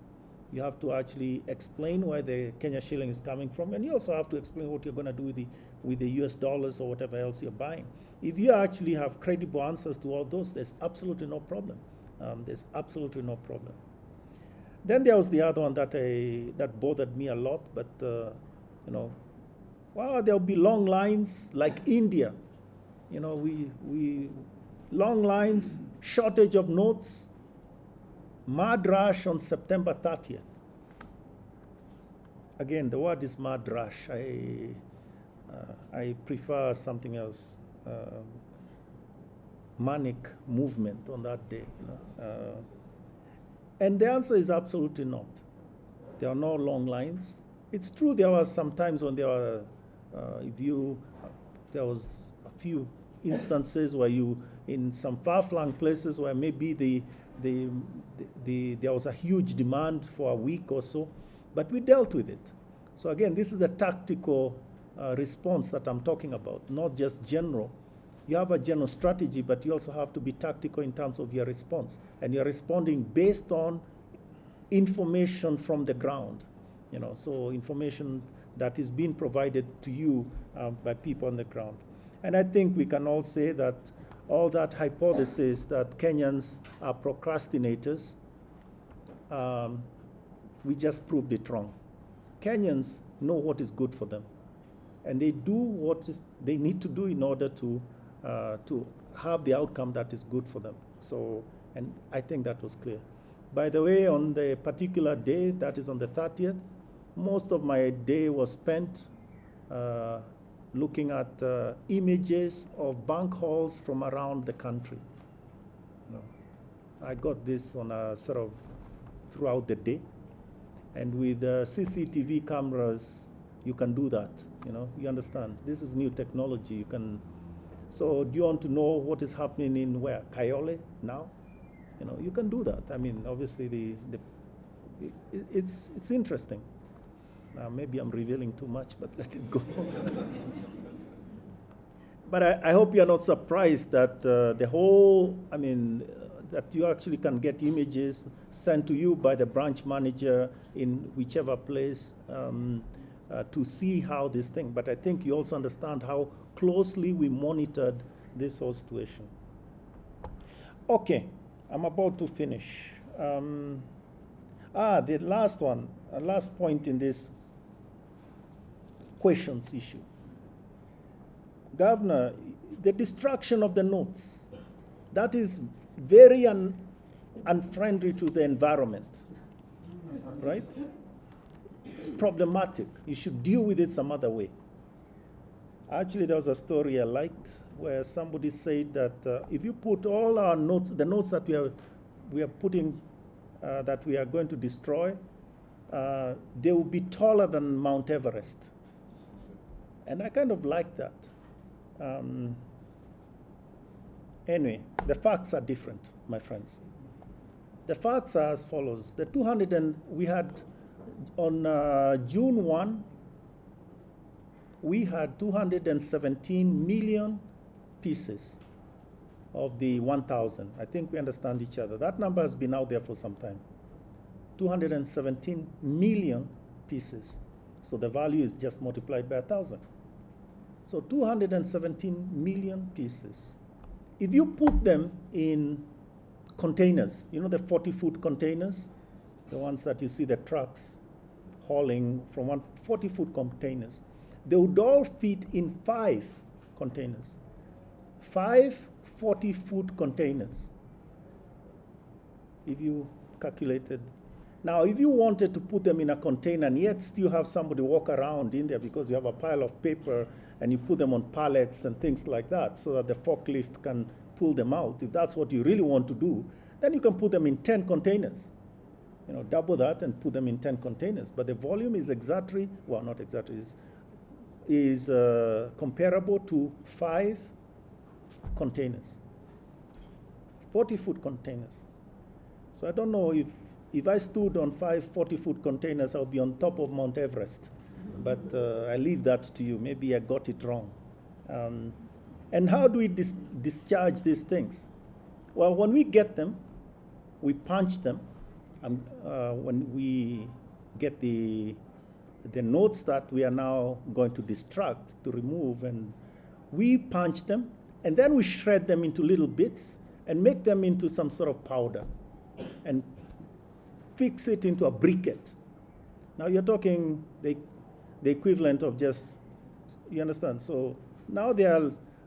You have to actually explain where the Kenya shilling is coming from, and you also have to explain what you're going to do with the US dollars or whatever else you're buying. If you actually have credible answers to all those, there's absolutely no problem. There's absolutely no problem. Then there was the other one that bothered me a lot, but well, there'll be long lines like India. We long lines, shortage of notes, mad rush on September 30th. Again, the word is mad rush. I prefer something else. Manic movement on that day. And the answer is absolutely not. There are no long lines. It's true there were some times when there were, there was a few instances where in some far-flung places where maybe there was a huge demand for a week or so, but we dealt with it. So again, this is a tactical response that I'm talking about, not just general. You have a general strategy, but you also have to be tactical in terms of your response. And you're responding based on information from the ground. So information that is being provided to you by people on the ground. And I think we can all say that all that hypothesis that Kenyans are procrastinators, we just proved it wrong. Kenyans know what is good for them, and they do what they need to do in order to have the outcome that is good for them. So, and I think that was clear. By the way, on the particular day, that is on the 30th, most of my day was spent looking at images of bank halls from around the country. I got this on a sort of throughout the day, and with CCTV cameras, you can do that. You understand. This is new technology. You can. So, do you want to know what is happening in where Kayole now? You can do that. I mean, obviously, it's interesting. Maybe I'm revealing too much, but let it go. But I hope you're not surprised that the whole, that you actually can get images sent to you by the branch manager in whichever place to see how this thing, but I think you also understand how closely we monitored this whole situation. Okay, I'm about to finish. The last one, last point in this questions issue. Governor, the destruction of the notes, that is very unfriendly to the environment, right? It's problematic. You should deal with it some other way. Actually, there was a story I liked where somebody said that if you put all our notes, the notes that we are putting, that we are going to destroy, they will be taller than Mount Everest. And I kind of like that. Anyway, the facts are different, my friends. The facts are as follows. The 200 and we had on June 1, we had 217 million pieces of the 1,000. I think we understand each other. That number has been out there for some time. 217 million pieces. So the value is just multiplied by 1,000. So 217 million pieces. If you put them in containers, you know the 40-foot containers, the ones that you see the trucks hauling from 40-foot containers, they would all fit in 5 containers. 5 40-foot containers, if you calculated. Now, if you wanted to put them in a container and yet still have somebody walk around in there because you have a pile of paper and you put them on pallets and things like that so that the forklift can pull them out, if that's what you really want to do, then you can put them in 10 containers. You know, double that and put them in 10 containers. But the volume is exactly, well, not exactly, is comparable to 5 containers, 40-foot containers. So I don't know if I stood on 5 40-foot containers, I'll be on top of Mount Everest. But I leave that to you. Maybe I got it wrong. And how do we discharge these things? Well, when we get them, we punch them. When we get the notes that we are now going to destruct, to remove, and we punch them, and then we shred them into little bits and make them into some sort of powder and fix it into a briquette. Now you're talking the equivalent of just, you understand? So now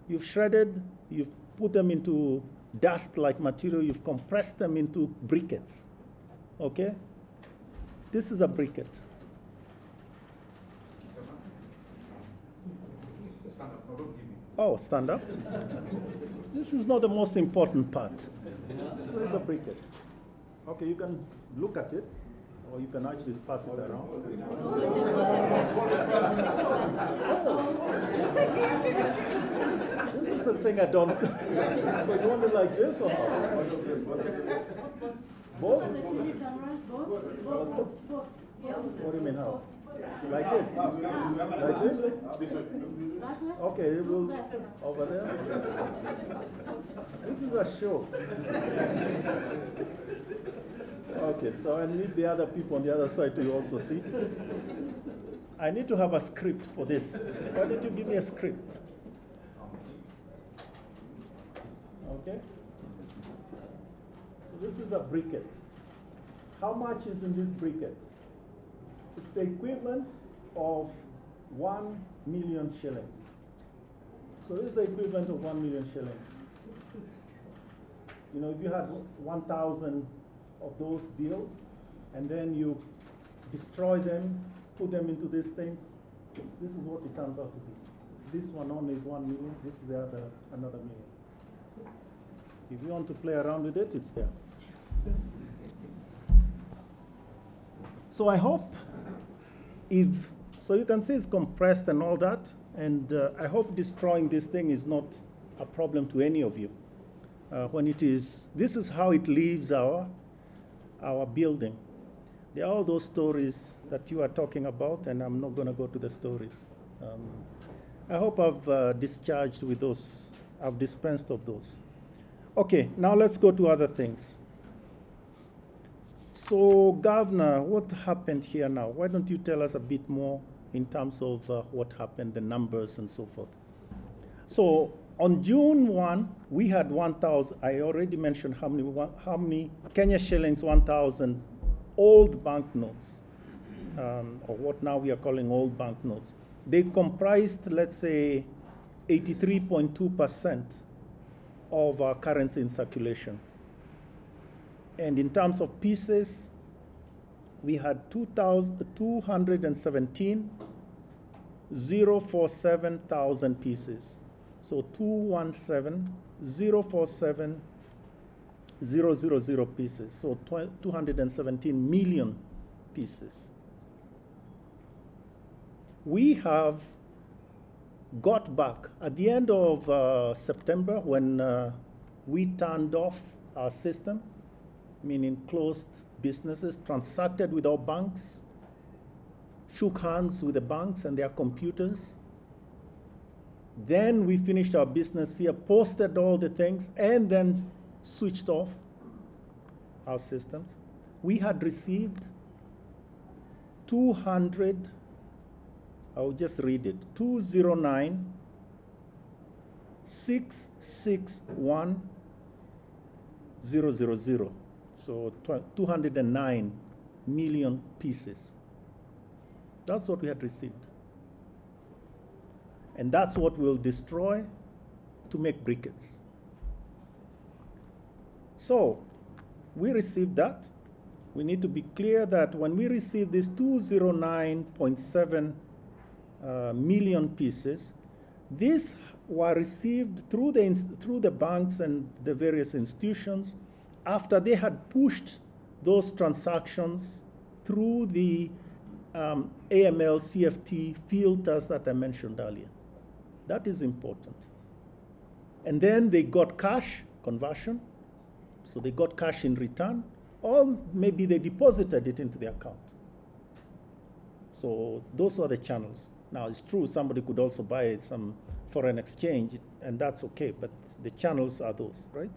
you've shredded, you've put them into dust-like material, you've compressed them into briquettes, okay? This is a briquette. Oh, stand up? This is not the most important part. So it's a briquette. Okay, you can look at it, or you can actually pass it around. This is the thing I don't. So you want it like this or how? Both? What do you mean how? Like this? Like this? This way. Okay, it will over there. This is a show. Okay, so I need the other people on the other side to also see. I need to have a script for this. Why don't you give me a script? Okay. So this is a briquette. How much is in this briquette? It's the equivalent of 1 million shillings. So this is the equivalent of 1 million shillings. You know, if you had 1,000 of those bills, and then you destroy them, put them into these things, this is what it turns out to be. This one only is 1 million, this is the other, another million. If you want to play around with it, it's there. So I hope so you can see it's compressed and all that, and I hope destroying this thing is not a problem to any of you. When it is, this is how it leaves our building. There are all those stories that you are talking about, and I'm not going to go to the stories. I hope I've discharged with those, I've dispensed of those. Okay, now let's go to other things. So, Governor, what happened here now? Why don't you tell us a bit more in terms of what happened, the numbers and so forth? So, on June 1, we had 1,000, I already mentioned how many Kenya shillings, 1,000 old banknotes, or what now we are calling old banknotes. They comprised, let's say, 83.2% of our currency in circulation. And in terms of pieces, we had 217 047,000 pieces. So 217 047 000 pieces. So 217 million pieces. We have got back at the end of September when we turned off our system, meaning closed businesses, transacted with our banks, shook hands with the banks and their computers. Then we finished our business here, posted all the things, and then switched off our systems. We had received 200, I'll just read it, 209 661 000. So 209 million pieces. That's what we had received. And that's what we'll destroy to make briquettes. So we received that. We need to be clear that when we receive these 209.7 million pieces, these were received through the banks and the various institutions after they had pushed those transactions through the AML CFT filters that I mentioned earlier. That is important. And then they got cash conversion, so they got cash in return, or maybe they deposited it into the account. So those are the channels. Now it's true somebody could also buy some foreign exchange, and that's okay, but the channels are those, right?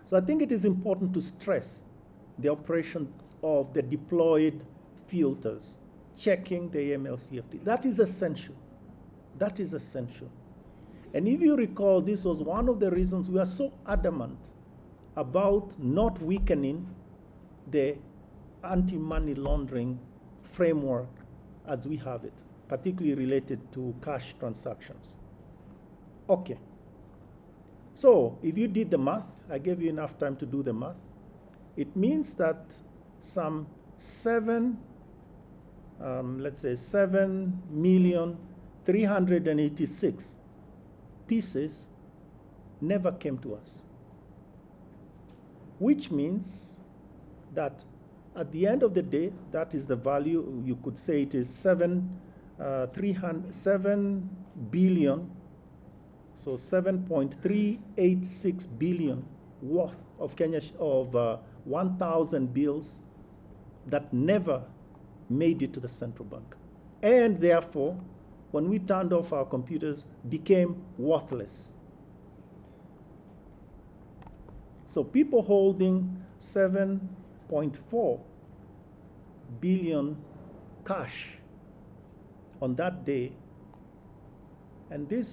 So I think it is important to stress the operation of the deployed filters, checking the AML CFT. That is essential. That is essential. And if you recall, this was one of the reasons we are so adamant about not weakening the anti-money laundering framework as we have it, particularly related to cash transactions. Okay. So if you did the math, I gave you enough time to do the math. It means that some 7,386,000 pieces never came to us. Which means that at the end of the day, that is the value, you could say it is 7 billion, so 7.386 billion worth of 1,000 bills that never made it to the central bank. And therefore, when we turned off our computers, became worthless. So people holding 7.4 billion cash on that day, and they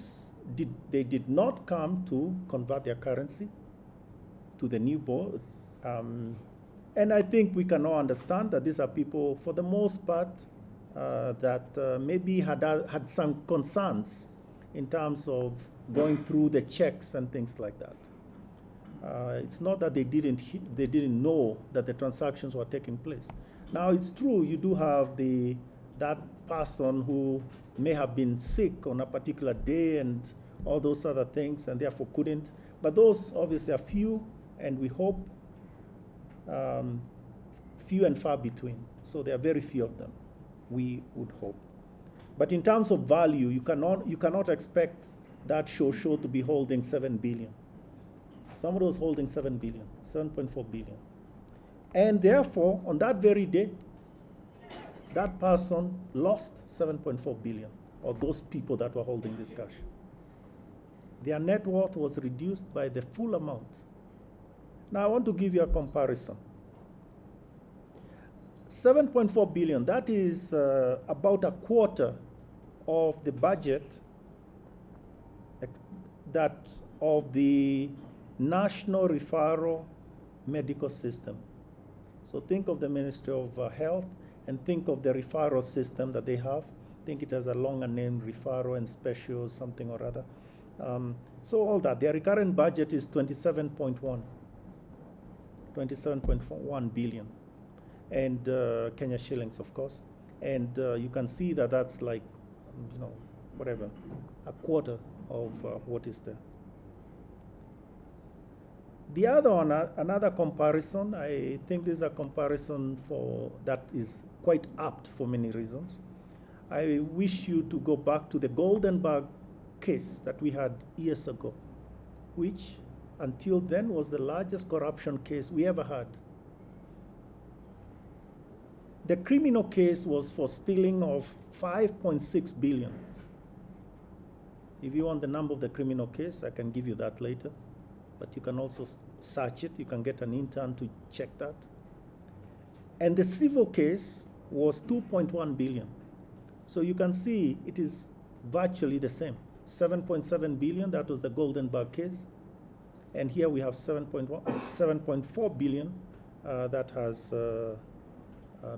did not come to convert their currency to the new board. And I think we can all understand that these are people, for the most part, that maybe had some concerns in terms of going through the checks and things like that. It's not that they didn't know that the transactions were taking place. Now it's true, you do have that person who may have been sick on a particular day and all those other things, and therefore couldn't. But those obviously are few, and we hope few and far between. So there are very few of them, we would hope. But in terms of value, you cannot expect that show to be holding 7 billion. Somebody was holding 7 billion, 7.4 billion. And therefore, on that very day, that person lost 7.4 billion. or those people that were holding this cash. Their net worth was reduced by the full amount. Now I want to give you a comparison. 7.4 billion, that is about a quarter of the budget that of the National Referral Medical System. So think of the Ministry of Health and think of the referral system that they have. Think it has a longer name, referral and special something or other. So all that, their recurrent budget is 27.1 billion, and Kenya shillings, of course. And you can see that that's like, whatever, a quarter of what is there. The other one, another comparison, I think this is a comparison that is quite apt for many reasons. I wish you to go back to the Goldenberg case that we had years ago, which until then was the largest corruption case we ever had. The criminal case was for stealing of 5.6 billion. If you want the number of the criminal case, I can give you that later, but you can also search it. You can get an intern to check that. And the civil case was 2.1 billion. So you can see it is virtually the same. 7.7 billion, that was the Goldenberg case. And here we have 7.4 billion that has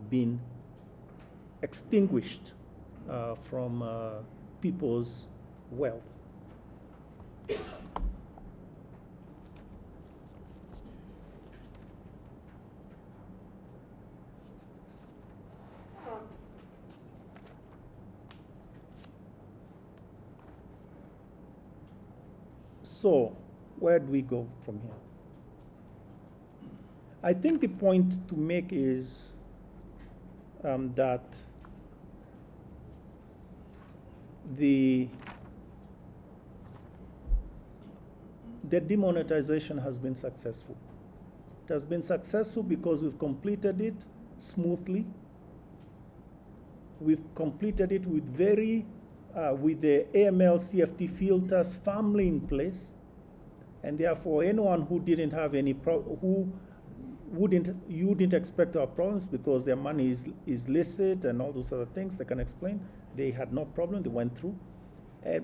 been extinguished from people's wealth. So, where do we go from here? I think the point to make is that the demonetization has been successful. It has been successful because we've completed it smoothly. We've completed it with with the AML CFT filters firmly in place, and therefore anyone who didn't have any you wouldn't expect to have problems because their money is licit and all those other things they can explain. They had no problem, they went through.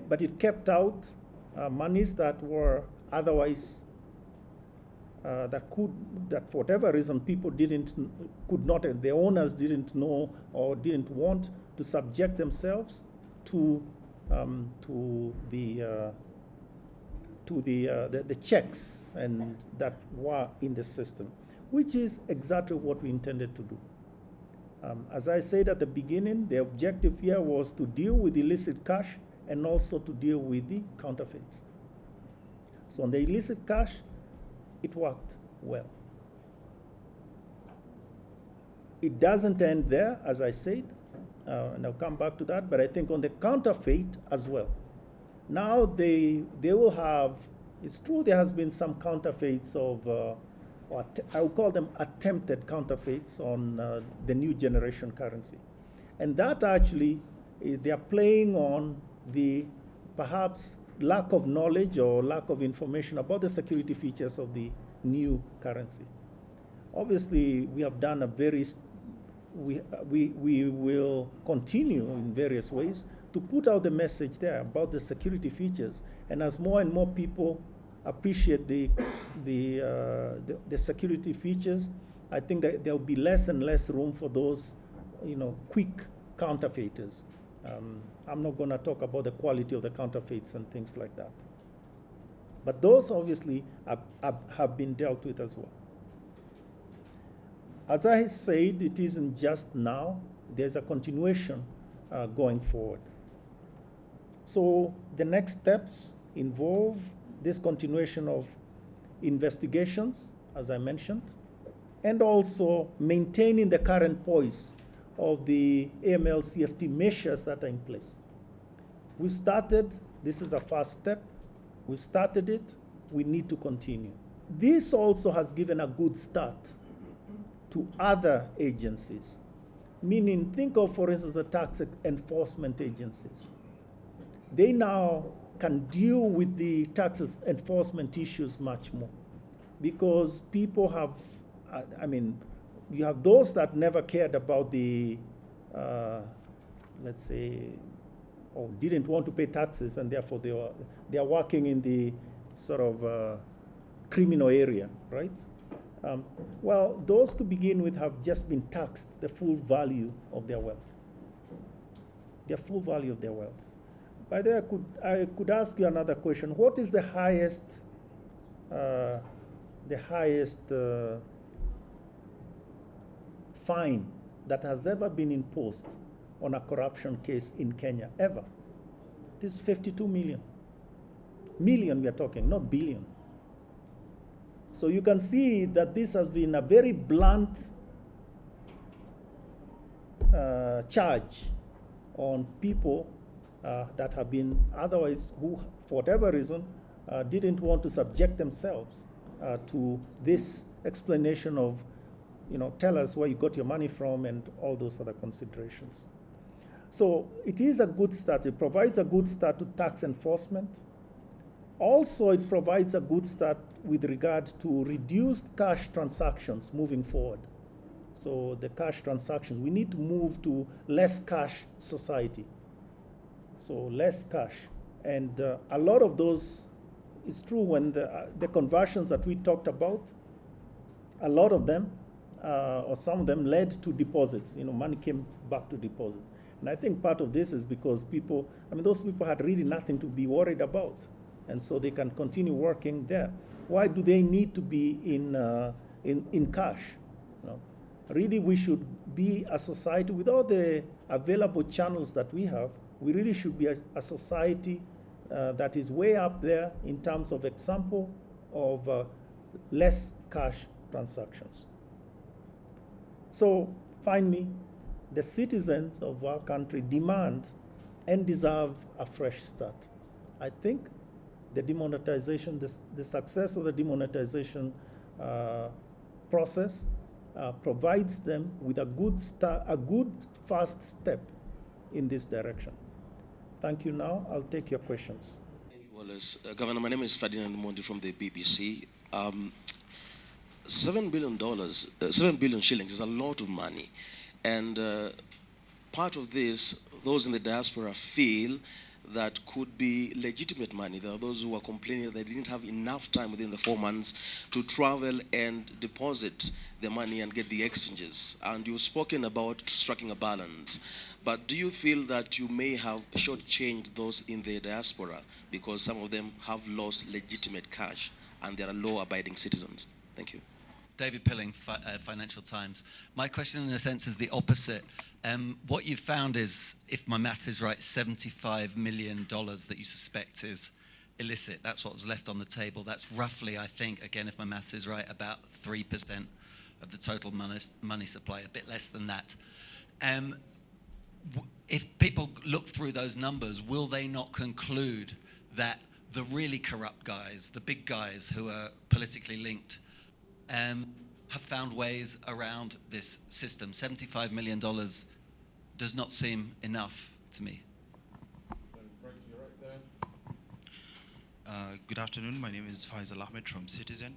But it kept out monies that were otherwise, that for whatever reason people could not, the owners didn't know or didn't want to subject themselves to the checks and that were in the system, which is exactly what we intended to do. As I said at the beginning, the objective here was to deal with illicit cash and also to deal with the counterfeits. So on the illicit cash, it worked well. It doesn't end there, as I said, and I'll come back to that, but I think on the counterfeit as well. Now they will have, it's true there has been some counterfeits of, I would call them attempted counterfeits on the new generation currency. And that actually, they are playing on the perhaps lack of knowledge or lack of information about the security features of the new currency. Obviously, we have done we will continue in various ways to put out the message there about the security features. And as more and more people appreciate the security features, I think that there will be less and less room for those, quick counterfeiters. I'm not going to talk about the quality of the counterfeits and things like that. But those obviously have been dealt with as well. As I said, it isn't just now. There's a continuation going forward. So the next steps involve this continuation of investigations, as I mentioned, and also maintaining the current poise of the AML CFT measures that are in place. We started, this is a first step. We started it, we need to continue. This also has given a good start to other agencies, meaning think of, for instance, the tax enforcement agencies. they now can deal with the taxes enforcement issues much more, because people have, I mean, you have those that never cared about the, let's say, or didn't want to pay taxes, and therefore they are working in the sort of criminal area, right? Well, those to begin with have just been taxed the full value of their wealth. The full value of their wealth. By the way, I could ask you another question. What is the highest fine that has ever been imposed on a corruption case in Kenya, ever? It is 52 million. Million we are talking, not billion. So you can see that this has been a very blunt charge on people that have been otherwise, who for whatever reason didn't want to subject themselves to this explanation of, you know, tell us where you got your money from and all those other considerations. So it is a good start. It provides a good start to tax enforcement. Also, it provides a good start with regard to reduced cash transactions moving forward. So the cash transactions, we need to move to less cash society. So less cash. And a lot of those, it's true when the conversions that we talked about, a lot of them, or some of them led to deposits. You know, money came back to deposits. And I think part of this is because people, I mean, those people had really nothing to be worried about. And so they can continue working there. Why do they need to be in cash? You know, really, we should be a society with all the available channels that we have. We really should be a society that is way up there in terms of example of less cash transactions. So finally, the citizens of our country demand and deserve a fresh start. I think the demonetization, the success of the demonetization process provides them with a good start, a good first step in this direction. Thank you. Now I'll take your questions. Thank you, Wallace. Governor, my name is Ferdinand Mondi from the BBC. $7 billion shillings is a lot of money. And part of this, those in the diaspora feel that could be legitimate money. There are those who are complaining that they didn't have enough time within the 4 months to travel and deposit the money and get the exchanges. And you've spoken about striking a balance. But do you feel that you may have shortchanged those in the diaspora because some of them have lost legitimate cash and they are law-abiding citizens? Thank you. David Pilling, Financial Times. My question, in a sense, is the opposite. What you've found is, if my math is right, $75 million that you suspect is illicit. That's what was left on the table. That's roughly, I think, again, if my math is right, about 3% of the total money supply, a bit less than that. If people look through those numbers, will they not conclude that the really corrupt guys, the big guys who are politically linked, have found ways around this system? $75 million does not seem enough to me. Good afternoon. My name is Faisal Ahmed from Citizen.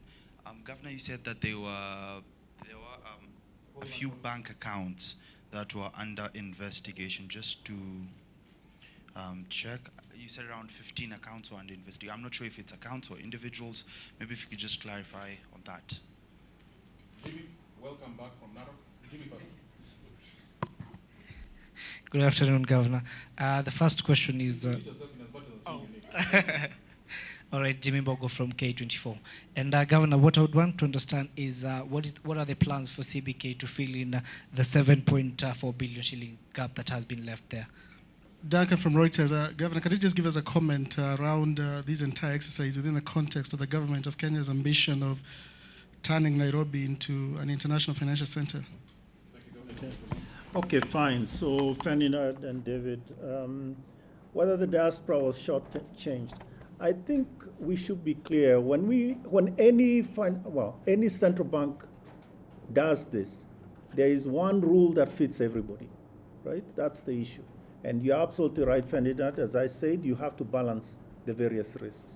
Governor, you said that there were a few bank accounts that were under investigation. Just to check, you said around 15 accounts were under investigation. I'm not sure if it's accounts or individuals. Maybe if you could just clarify on that. Jimmy, welcome back from Narok. Jimmy first. Good afternoon, Governor. The first question is... All right, Jimmy Bogo from K24. And Governor, what I would want to understand is what are the plans for CBK to fill in the 7.4 billion shilling gap that has been left there? Duncan from Reuters. Governor, can you just give us a comment around this entire exercise within the context of the government of Kenya's ambition of turning Nairobi into an international financial center? Okay, fine. So Ferdinand and David, whether the diaspora was shortchanged, I think we should be clear. When any central bank does this, there is one rule that fits everybody, right? That's the issue. And you're absolutely right, Ferdinand. As I said, you have to balance the various risks.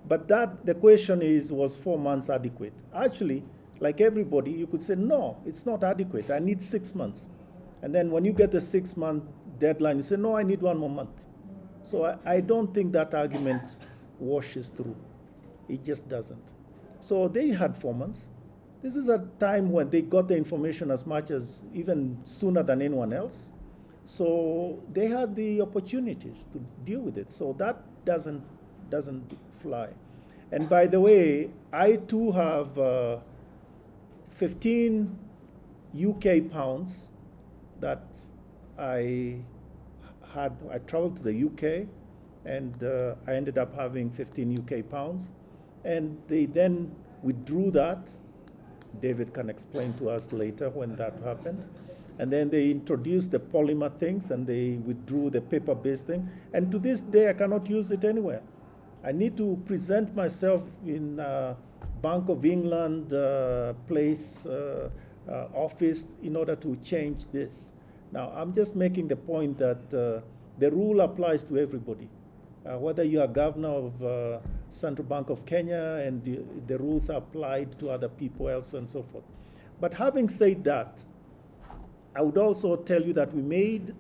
But the question is, was 4 months adequate? Actually, like everybody, you could say, no, it's not adequate. I need 6 months. And then when you get the 6-month deadline, you say, no, I need 1 more month. So I don't think that argument washes through. It just doesn't. So they had 4 months. This is a time when they got the information as much as even sooner than anyone else. So they had the opportunities to deal with it. So that doesn't fly. And by the way, I too have 15 UK pounds that I traveled to the UK, and I ended up having 15 UK pounds. And they then withdrew that. David can explain to us later when that happened. And then they introduced the polymer things, and they withdrew the paper-based thing. And to this day, I cannot use it anywhere. I need to present myself in Bank of England place office in order to change this. Now, I'm just making the point that the rule applies to everybody. Whether you are governor of Central Bank of Kenya, and the rules are applied to other people else and so forth. But having said that, I would also tell you that we made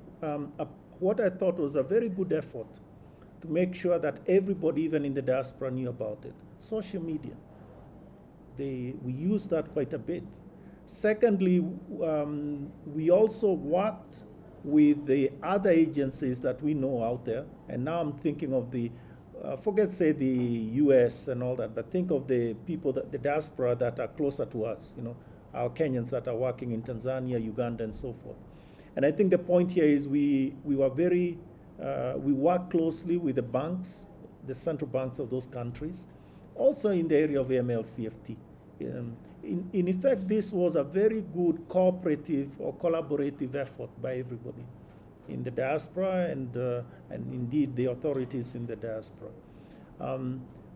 what I thought was a very good effort to make sure that everybody, even in the diaspora, knew about it. Social media. We used that quite a bit. Secondly, we also worked with the other agencies that we know out there. And now I'm thinking of the, forget say the US and all that, but think of the people, the diaspora that are closer to us, our Kenyans that are working in Tanzania, Uganda, and so forth. And I think the point here is we work closely with the banks, the central banks of those countries, also in the area of AML-CFT. In effect, this was a very good cooperative or collaborative effort by everybody in the diaspora and indeed the authorities in the diaspora.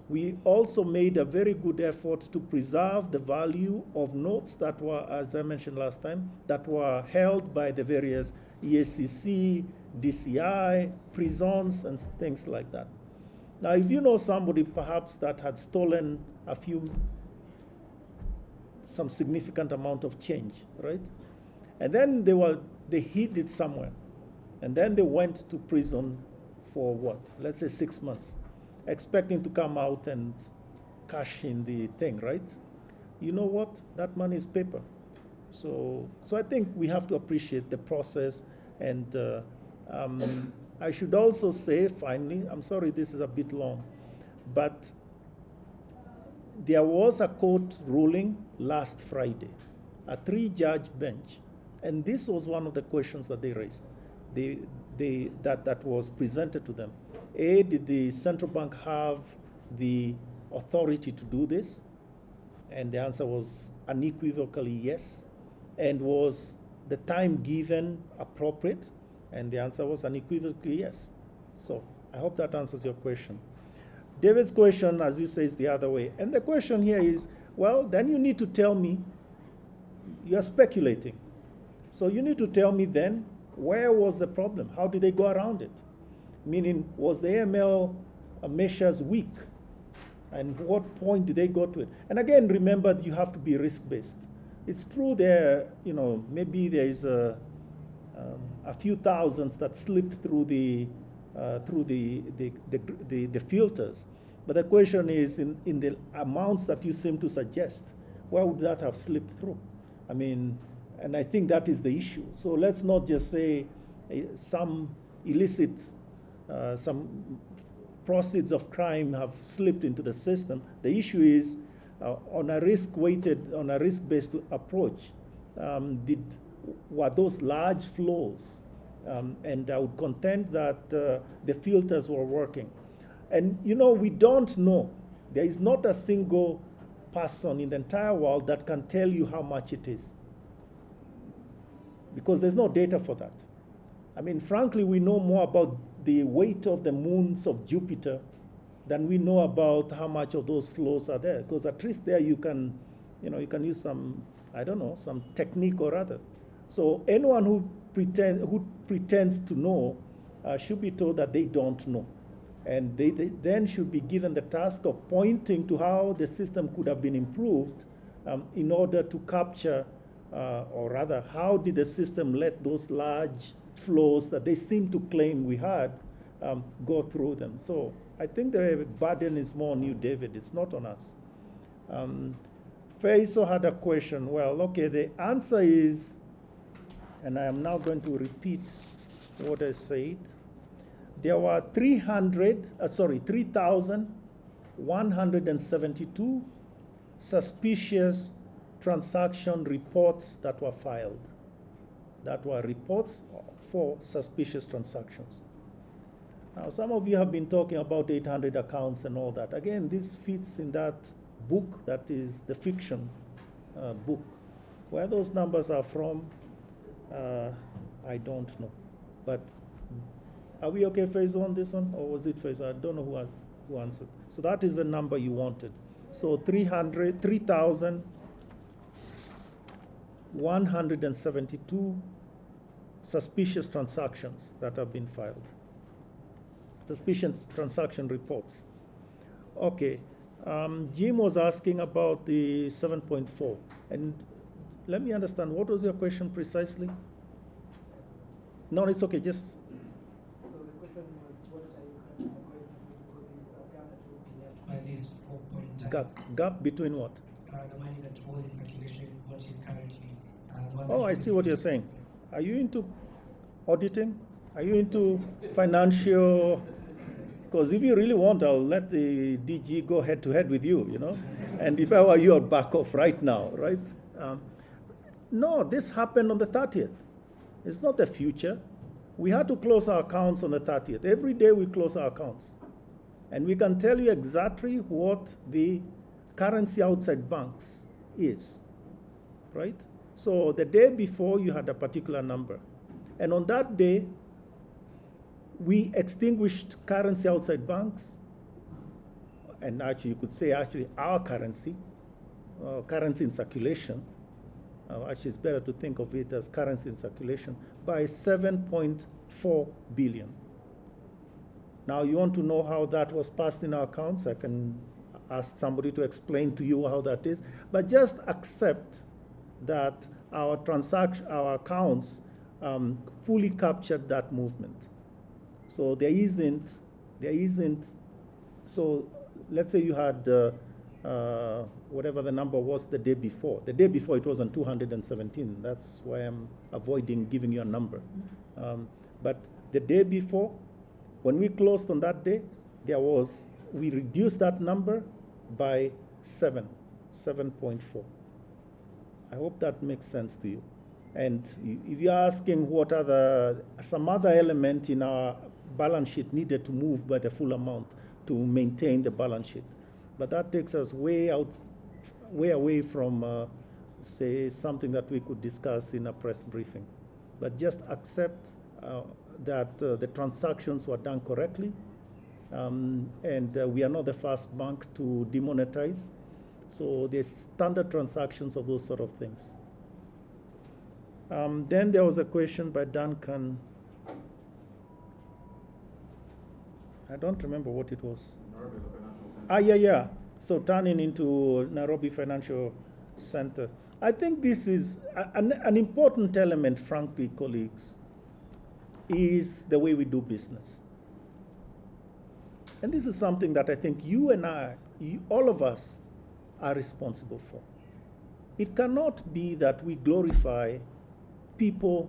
We also made a very good effort to preserve the value of notes that were, as I mentioned last time, that were held by the various EACC, DCI, prisons, and things like that. Now, if you know somebody perhaps that had stolen some significant amount of change, right? And then they hid it somewhere. And then they went to prison for what? Let's say 6 months, expecting to come out and cash in the thing, right? You know what? That money is paper. So I think we have to appreciate the process. And I should also say, finally, I'm sorry this is a bit long, but there was a court ruling last Friday, a 3-judge bench, and this was one of the questions that they raised. That was presented to them. A, did the central bank have the authority to do this? And the answer was unequivocally yes. And was the time given appropriate? And the answer was unequivocally yes. So I hope that answers your question. David's question, as you say, is the other way. And the question here is, well, then you need to tell me, you're speculating. So you need to tell me then, where was the problem? How did they go around it? Meaning, was the AML measures weak? And what point did they go to it? And again, remember, you have to be risk-based. It's true there, maybe there is a few thousands that slipped through the filters. But the question is, in the amounts that you seem to suggest, where would that have slipped through? I mean, and I think that is the issue. So let's not just say some illicit, some proceeds of crime have slipped into the system. The issue is on a risk-based approach, were those large flows? And I would contend that the filters were working. And we don't know. There is not a single person in the entire world that can tell you how much it is, because there's no data for that. I mean, frankly, we know more about the weight of the moons of Jupiter than we know about how much of those flows are there, because at least there you can use some, I don't know, some technique or other. So anyone who pretends to know should be told that they don't know. And they then should be given the task of pointing to how the system could have been improved in order to capture, or rather, how did the system let those large flows that they seem to claim we had go through them. So I think the burden is more on you, David. It's not on us. Faiso had a question. Well, okay, the answer is, and I am now going to repeat what I said. There were 3,172 suspicious transaction reports that were filed. That were reports for suspicious transactions. Now, some of you have been talking about 800 accounts and all that. Again, this fits in that book that is the fiction book. Where those numbers are from, I don't know. But are we okay, Faizo, on this one? Or was it Faizo? I don't know who answered. So that is the number you wanted. So 3,172 suspicious transactions that have been filed. Suspicious transaction reports. Okay. Jim was asking about the 7.4. And let me understand, what was your question precisely? No, it's okay, just... So the question was, what are you going to do because this gap that will be left by this 4 point Gap between what? the money that was in circulation, what is currently Oh, I see what you're saying. Are you into auditing? Are you into financial? Because if you really want, I'll let the DG go head to head with you, you know. And if I were you, I'd back off right now, right? No, this happened on the 30th. It's not the future. We had to close our accounts on the 30th. Every day we close our accounts. And we can tell you exactly what the currency outside banks is, right? So the day before, you had a particular number. And on that day, we extinguished currency outside banks. And actually, you could say actually our currency in circulation. Actually, it's better to think of it as currency in circulation by 7.4 billion. Now, you want to know how that was passed in our accounts? I can ask somebody to explain to you how that is. But just accept that our accounts fully captured that movement. So there isn't. So let's say you had whatever the number was the day before. The day before it was on 217. That's why I'm avoiding giving you a number. But the day before, when we closed on that day, we reduced that number by 7.4. I hope that makes sense to you. And if you're asking what some other element in our balance sheet needed to move by the full amount to maintain the balance sheet. But that takes us way away from, say, something that we could discuss in a press briefing. But just accept that the transactions were done correctly, and we are not the first bank to demonetize. So there's standard transactions of those sort of things. Then there was a question by Duncan. I don't remember what it was. Nairobi Financial Center. Yeah. So turning into Nairobi Financial Center. I think this is an important element, frankly, colleagues, is the way we do business. And this is something that I think you and I, all of us, are responsible for. It cannot be that we glorify people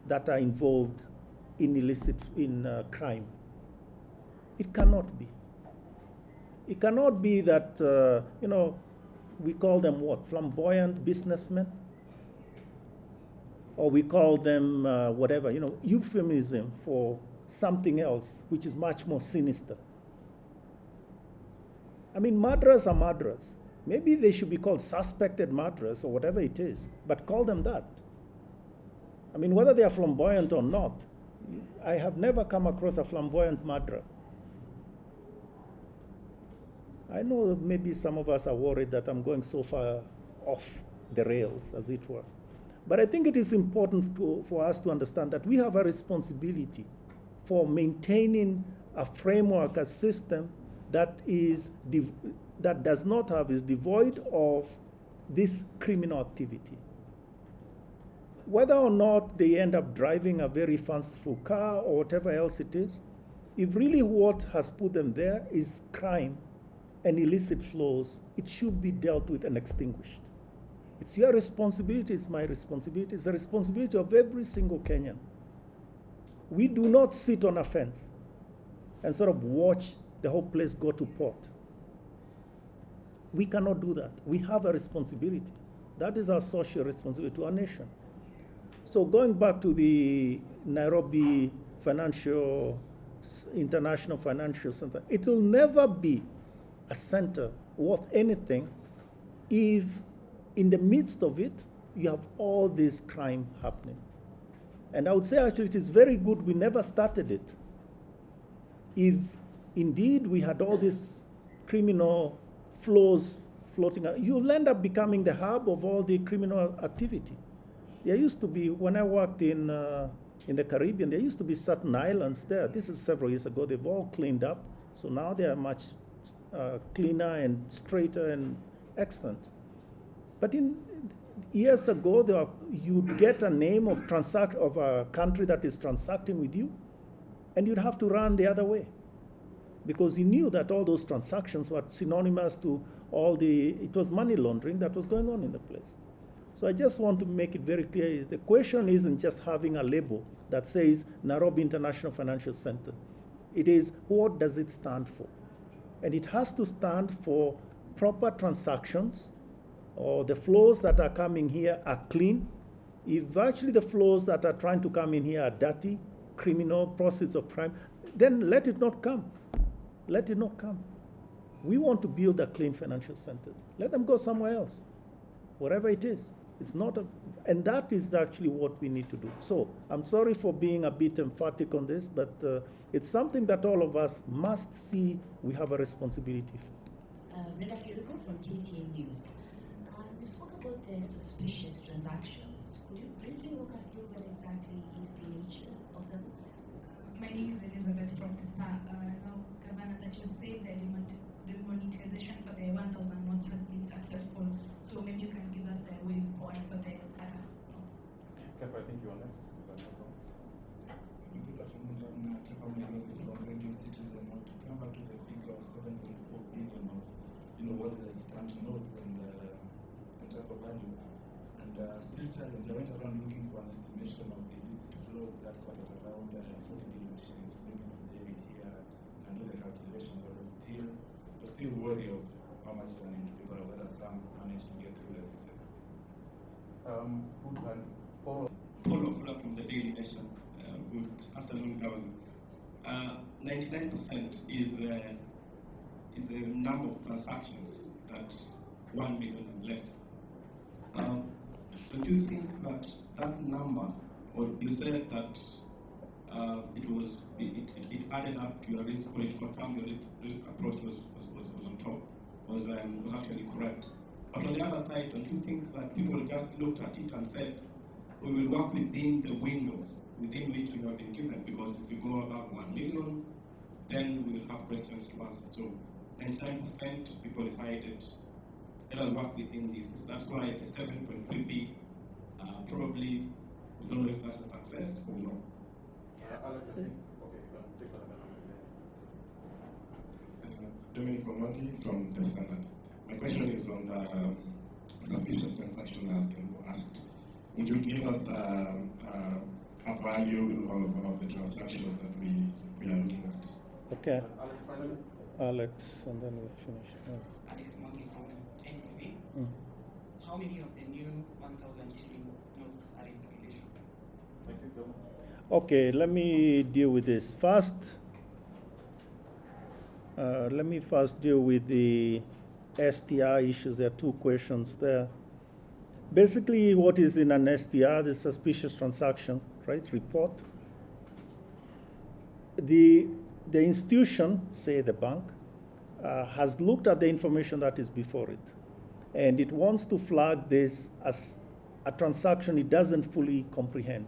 that are involved in crime. It cannot be. It cannot be that, we call them what? Flamboyant businessmen? Or we call them whatever, euphemism for something else which is much more sinister. I mean, murderers are murderers. Maybe they should be called suspected murderers or whatever it is, but call them that. I mean, whether they are flamboyant or not, I have never come across a flamboyant murderer. I know maybe some of us are worried that I'm going so far off the rails, as it were. But I think it is important for us to understand that we have a responsibility for maintaining a framework, a system that is that does not have, is devoid of this criminal activity. Whether or not they end up driving a very fanciful car or whatever else it is, if really what has put them there is crime and illicit flows, it should be dealt with and extinguished. It's your responsibility, it's my responsibility, it's the responsibility of every single Kenyan. We do not sit on a fence and sort of watch the whole place go to pot. We cannot do that. We have a responsibility. That is our social responsibility to our nation. So going back to the Nairobi International Financial Center, it will never be a center worth anything if in the midst of it, you have all this crime happening. And I would say actually it is very good we never started it. If indeed we had all these criminal flows floating out, you'll end up becoming the hub of all the criminal activity. There used to be, when I worked in the Caribbean, there used to be certain islands there. This is several years ago. They've all cleaned up. So now they are much cleaner and straighter and excellent. But years ago, you'd get a name of a country that is transacting with you, and you'd have to run the other way, because you knew that all those transactions were synonymous to it was money laundering that was going on in the place. So I just want to make it very clear, the question isn't just having a label that says Nairobi International Financial Center. It is, what does it stand for? And it has to stand for proper transactions, or the flows that are coming here are clean. If actually the flows that are trying to come in here are dirty, criminal, proceeds of crime, then let it not come. Let it not come. We want to build a clean financial center. Let them go somewhere else, wherever it is. It's not and that is actually what we need to do. So I'm sorry for being a bit emphatic on this, but it's something that all of us must see we have a responsibility for. Njoroge from KTN News. You spoke about the suspicious transactions. Could you briefly walk us through what exactly is the nature of them? My name is Elizabeth from Star. Now, Governor, that you say the demonetization for the 1,000 notes has been successful. So maybe you can give us the way forward for the other notes. Kepa, I think you are next. Good afternoon, Governor. Kepa from Radio Citizen. To come back to the figure of 7.4 billion of, what is count notes and transfer value, and still challenge. I went around looking for an estimation of the illicit flows. That's what at around 40 billion shillings. Maybe David here can do the calculation, but we're still worried of how much money to people, or whether some managed to get through the system. Paul from the Daily Nation. Good afternoon, Governor. 99% is a number of transactions that's 1 million and less. Don't you think that number, or you said that it added up to your risk, or it confirmed your risk approach was on top, was actually correct? But on the other side, don't you think that people just looked at it and said, we will work within the window within which we have been given, because if we go above 1 million, then we will have questions to answer. So 99% people decided, let us work within this. That's why the 7.3B, probably, we don't know if that's a success or not. Alex, I think, okay, take that. Dominic Momondi from The Standard. My question is on the suspicious transaction asked. Would you give us a value of the transactions that we are looking at? Okay. Alex, and then we'll finish. Alex Monkey from NTV. How many of the new 1,000 shilling notes are in circulation? Thank you, Bill. Okay, let me deal with this. First, let me first deal with the STR issues. There are two questions there. Basically, what is in an STR, the suspicious transaction, right, report. The institution, say the bank, has looked at the information that is before it, and it wants to flag this as a transaction it doesn't fully comprehend.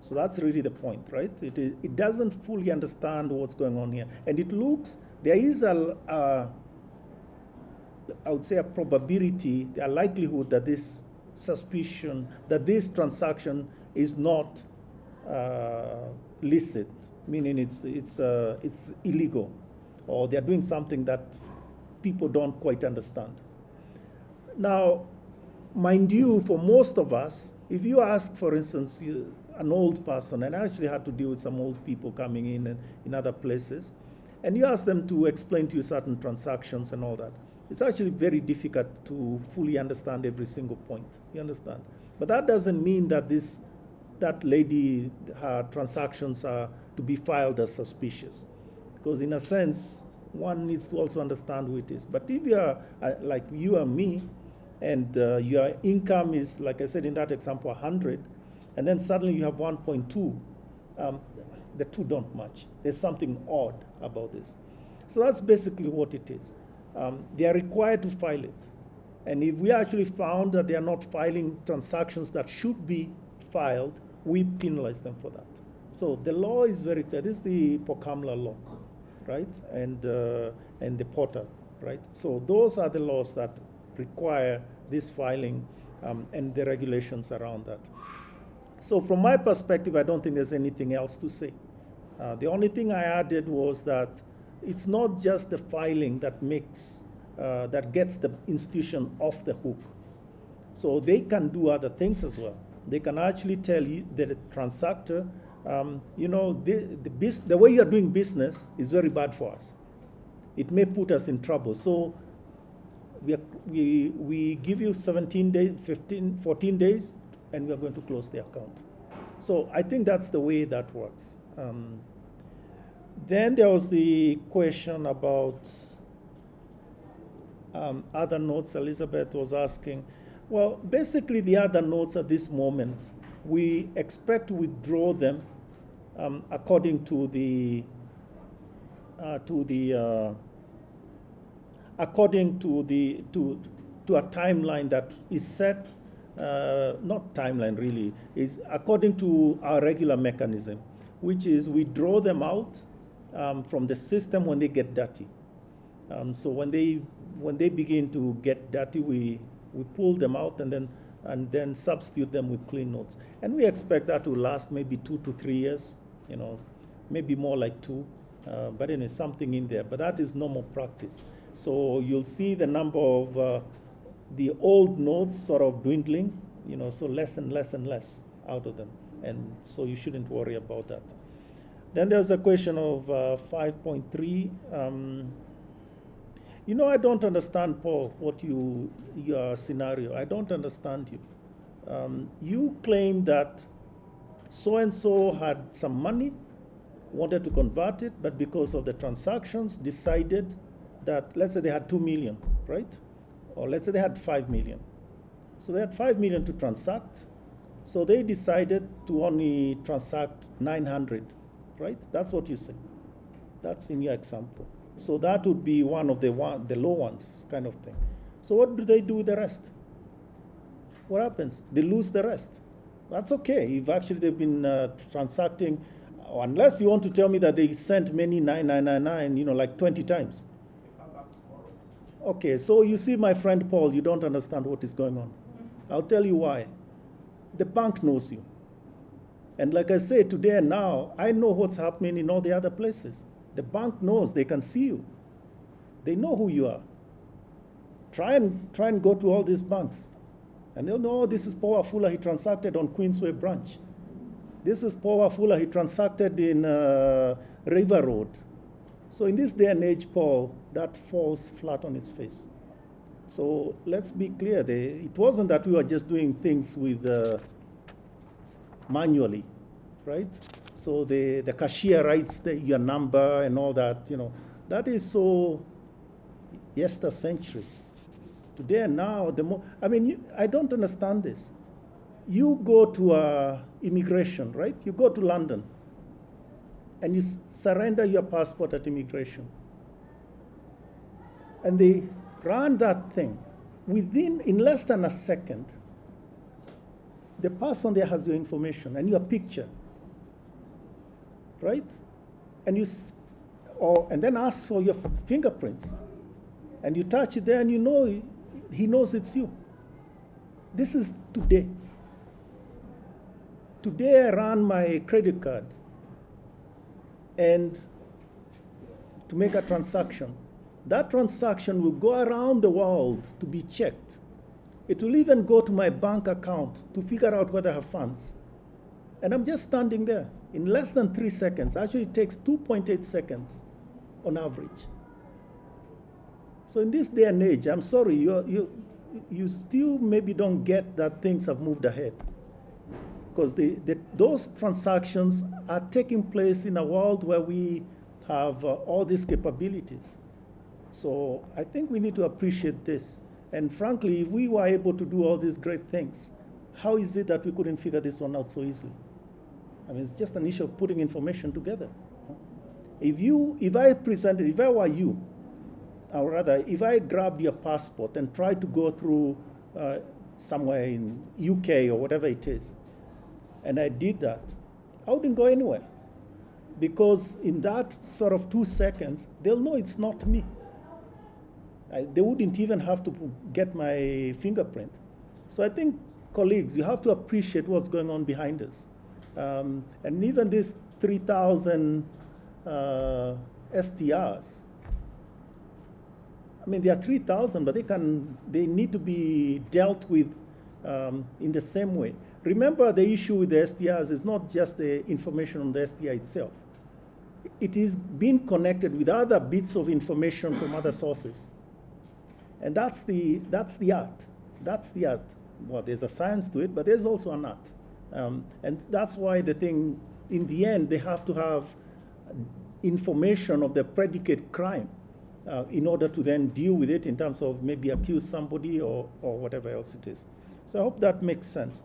So that's really the point, right? It doesn't fully understand what's going on here. And it looks, there is I would say a probability, a likelihood that this suspicion, that this transaction is not licit, meaning it's illegal, or they're doing something that people don't quite understand. Now, mind you, for most of us, if you ask, for instance, an old person, and I actually had to deal with some old people coming in other places, and you ask them to explain to you certain transactions and all that, it's actually very difficult to fully understand every single point. You understand? But that doesn't mean that that lady, her transactions are to be filed as suspicious, because in a sense, one needs to also understand who it is. But if you are like you and me, and your income is, like I said in that example, 100, and then suddenly you have 1.2, the two don't match. There's something odd about this. So that's basically what it is. They are required to file it. And if we actually found that they are not filing transactions that should be filed, we penalize them for that. So the law is very clear. This is the Pokamla law, right? And the Porter, right? So those are the laws that require this filing and the regulations around that. So from my perspective, I don't think there's anything else to say. The only thing I added was that it's not just the filing that makes, that gets the institution off the hook. So they can do other things as well. They can actually tell you that the transactor, you know, the way you're doing business is very bad for us. It may put us in trouble. So we give you 17 days, 14 days, and we are going to close the account. So I think that's the way that works. Then there was the question about other notes Elizabeth was asking. Well, basically the other notes at this moment, we expect to withdraw them according to a timeline that is set, not timeline really, is according to our regular mechanism, which is we draw them out from the system when they get dirty. So when they begin to get dirty, we pull them out and then substitute them with clean notes. And we expect that to last maybe 2 to 3 years, you know, maybe more like 2, but anyway, something in there. But that is normal practice. So you'll see the number of the old notes sort of dwindling, you know, so less and less and less out of them. And so you shouldn't worry about that. Then there's a question of 5.3. You know, I don't understand, Paul, what your scenario. I don't understand you. You claim that so-and-so had some money, wanted to convert it, but because of the transactions, decided that, let's say they had 2 million, right? Or let's say they had 5 million. So they had 5 million to transact. So they decided to only transact 900, right? That's what you say. That's in your example. So that would be one of the low ones kind of thing. So what do they do with the rest? What happens? They lose the rest. That's okay. If actually they've been transacting, unless you want to tell me that they sent many 9999, you know, like 20 times. Okay, so you see, my friend Paul, you don't understand what is going on. I'll tell you why. The bank knows you. And like I say, today and now, I know what's happening in all the other places. The bank knows, they can see you. They know who you are. Try and go to all these banks. And they'll know, oh, this is Paul Wafula, he transacted on Queensway branch. This is Paul Wafula, he transacted in River Road. So in this day and age, Paul, that falls flat on its face. So let's be clear, it wasn't that we were just doing things with manually, right? So the cashier writes your number and all that, you know, that is so yester century. Today and now, I don't understand this. You go to immigration, right? You go to London and you surrender your passport at immigration. And they run that thing. In less than a second, the person there has your information and your picture. right? And and then ask for your fingerprints, and you touch it there, and you know he knows it's you. This is today. Today I ran my credit card and to make a transaction. That transaction will go around the world to be checked. It will even go to my bank account to figure out whether I have funds. And I'm just standing there in less than 3 seconds. Actually, it takes 2.8 seconds on average. So in this day and age, I'm sorry, you still maybe don't get that things have moved ahead. Because those transactions are taking place in a world where we have all these capabilities. So I think we need to appreciate this. And frankly, if we were able to do all these great things, how is it that we couldn't figure this one out so easily? I mean, it's just an issue of putting information together. If I were you, or rather, if I grabbed your passport and tried to go through somewhere in UK or whatever it is, and I did that, I wouldn't go anywhere. Because in that sort of 2 seconds, they'll know it's not me. They wouldn't even have to get my fingerprint. So I think, colleagues, you have to appreciate what's going on behind us. And even these 3,000 STRs, I mean, there are 3,000, but they need to be dealt with in the same way. Remember, the issue with the STRs is not just the information on the STR itself. It is being connected with other bits of information from other sources. And that's the art. That's the art. Well, there's a science to it, but there's also an art. And that's why the thing, in the end, they have to have information of the predicate crime in order to then deal with it in terms of maybe accuse somebody or whatever else it is. So I hope that makes sense.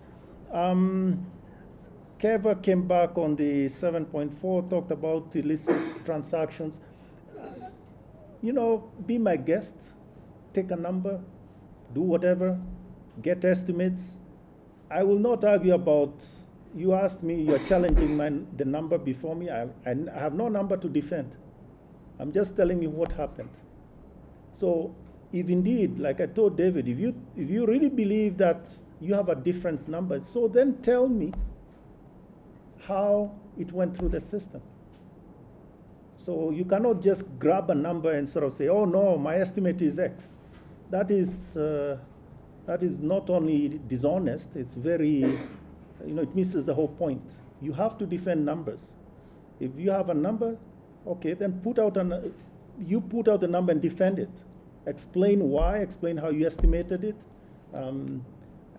Keva came back on the 7.4, talked about illicit transactions. Be my guest, take a number, do whatever, get estimates. I will not argue about, you asked me, you're challenging the number before me. I have no number to defend. I'm just telling you what happened. So if indeed, like I told David, if you really believe that you have a different number, so then tell me how it went through the system. So you cannot just grab a number and sort of say, oh no, my estimate is X. That is not only dishonest, it's very, it misses the whole point. You have to defend numbers. If you have a number, okay, then put out the number and defend it. Explain why, explain how you estimated it.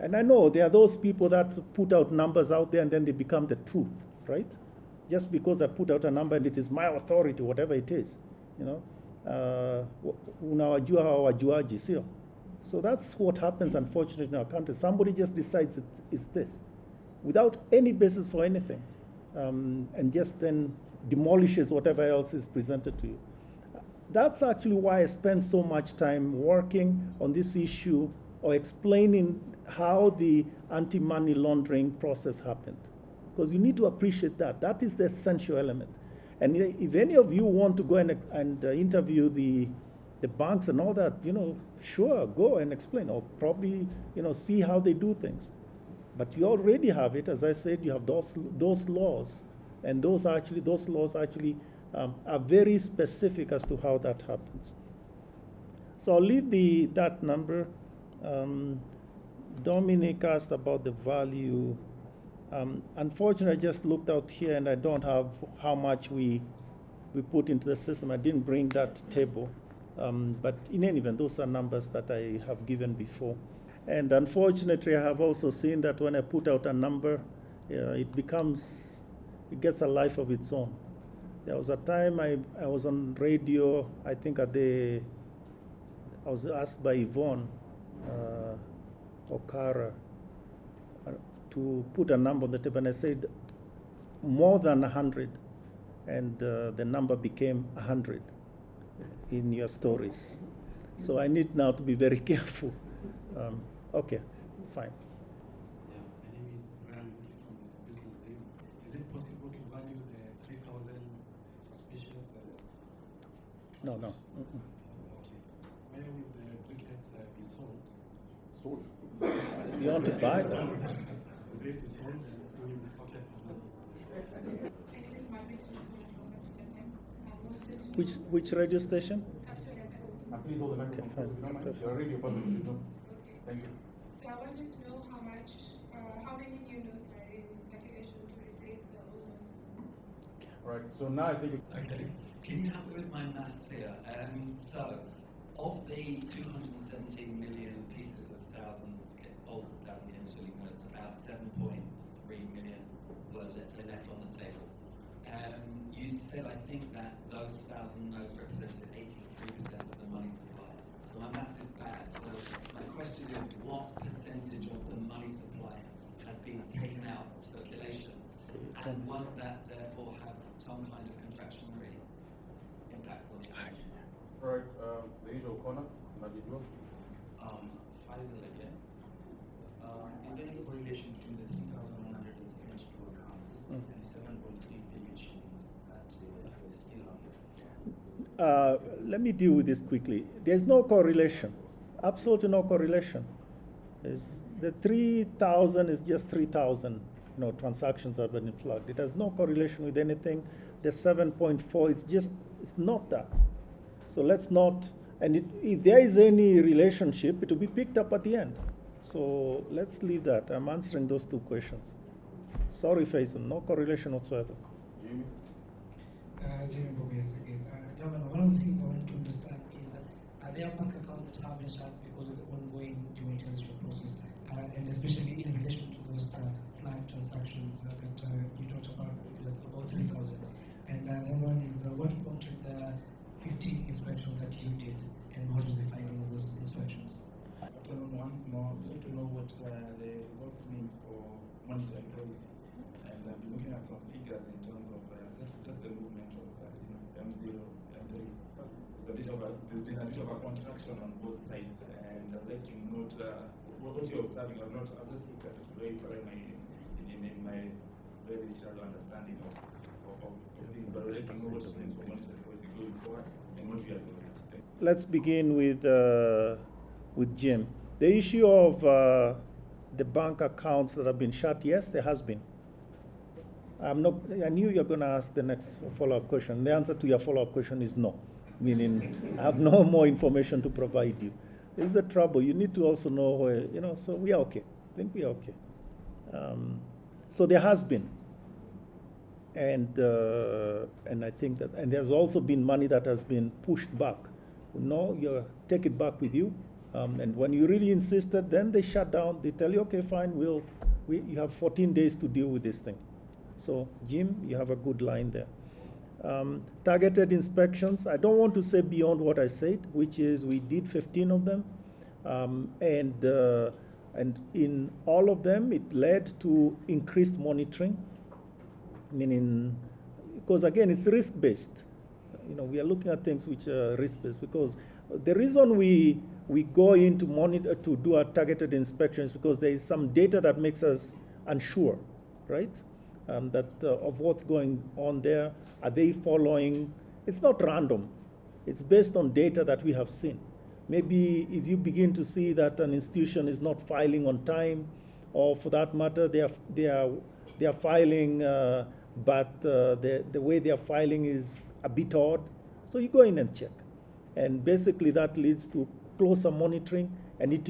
And I know there are those people that put out numbers out there and then they become the truth, right? Just because I put out a number and it is my authority, whatever it is, unawajua hawajuaji, sio? So that's what happens, unfortunately, in our country. Somebody just decides it's this, without any basis for anything, and just then demolishes whatever else is presented to you. That's actually why I spend so much time working on this issue or explaining how the anti-money laundering process happened. Because you need to appreciate that. That is the essential element. And if any of you want to go and interview the banks and all that, sure, go and explain, or probably, see how they do things. But you already have it, as I said, you have those laws, and those laws actually are very specific as to how that happens. So I'll leave that number. Dominic asked about the value. Unfortunately, I just looked out here and I don't have how much we put into the system. I didn't bring that table. But in any event, those are numbers that I have given before. And unfortunately, I have also seen that when I put out a number, it gets a life of its own. There was a time I was on radio, I think I was asked by Yvonne Okara to put a number on the table, and I said more than 100, and the number became 100 in your stories. So I need now to be very careful. Okay, fine. Yeah, my name is Brian from Business Day. Is it possible to value the 3,000 No, no. Okay. Where will the briquettes be sold? Sold. You want to buy them? The brick is sold and we will pocket the money. Which radio station? Please hold the microphone close if you don't mind. You're a radio person, you should know. Thank you. So I wanted to know how many new notes are in circulation to replace the old ones. All right, so now I think Okay, can you help me with my maths here? So, of the 217 million pieces of old 1,000 Kenyan shilling notes, about 7.3 million were, let's say, left on the table. You said, I think, that those 1,000 notes represented 83% of the money supply. So my maths is bad. So my question is, what percentage of the money supply has been taken out of circulation? And won't that therefore have some kind of contractionary impact on the economy? all right, the usual corner, Najidwa. Faisal again. Is there any correlation between the 3,172 accounts and the 7.3 billion shillings that were still on there? Let me deal with this quickly. There's no correlation, absolutely no correlation. The 3,000 is just 3,000, transactions that have been flagged. It has no correlation with anything. The 7.4, it's not that. So let's not, and if there is any relationship, it will be picked up at the end. So let's leave that. I'm answering those two questions. Sorry, Faisal, no correlation whatsoever. Jimmy. Jimmy Bogues again. Governor, one of the things I want to understand is are there bank accounts that have been shut because of the ongoing demonetization process, and especially in relation to those flag transactions that you talked about 3,000. And the other one is what prompted the 15 inspections that you did, and what was the finding of those inspections? Afternoon, once more, I'd like to know what the results mean for monetary policy. And I've been looking at some figures in terms of just the movement of M0, M3. There's been a bit of a contraction on both sides, and I'd like to note what you're observing. I've just looked at it very thoroughly in my very shallow understanding of things, but I'd like to know what it means for monetary policy going forward and what we are doing. Let's begin with Jim. The issue of the bank accounts that have been shut, yes, there has been. I knew you were going to ask the next follow-up question. The answer to your follow-up question is no, meaning I have no more information to provide you. This is the trouble. You need to also know where, so we are okay. I think we are okay. So there has been. And I think that, and there's also been money that has been pushed back. No, you take it back with you. And when you really insisted, then they shut down. They tell you, okay, fine, you have 14 days to deal with this thing. So, Jim, you have a good line there. Targeted inspections, I don't want to say beyond what I said, which is we did 15 of them. And in all of them, it led to increased monitoring, meaning, because again, it's risk-based. We are looking at things which are risk-based, because the reason we go in to monitor, to do our targeted inspections, because there is some data that makes us unsure, right? Of what's going on there. Are they following? It's not random. It's based on data that we have seen. Maybe if you begin to see that an institution is not filing on time, or for that matter, they are filing, but the way they are filing is a bit odd. So you go in and check. And basically that leads to closer monitoring, and it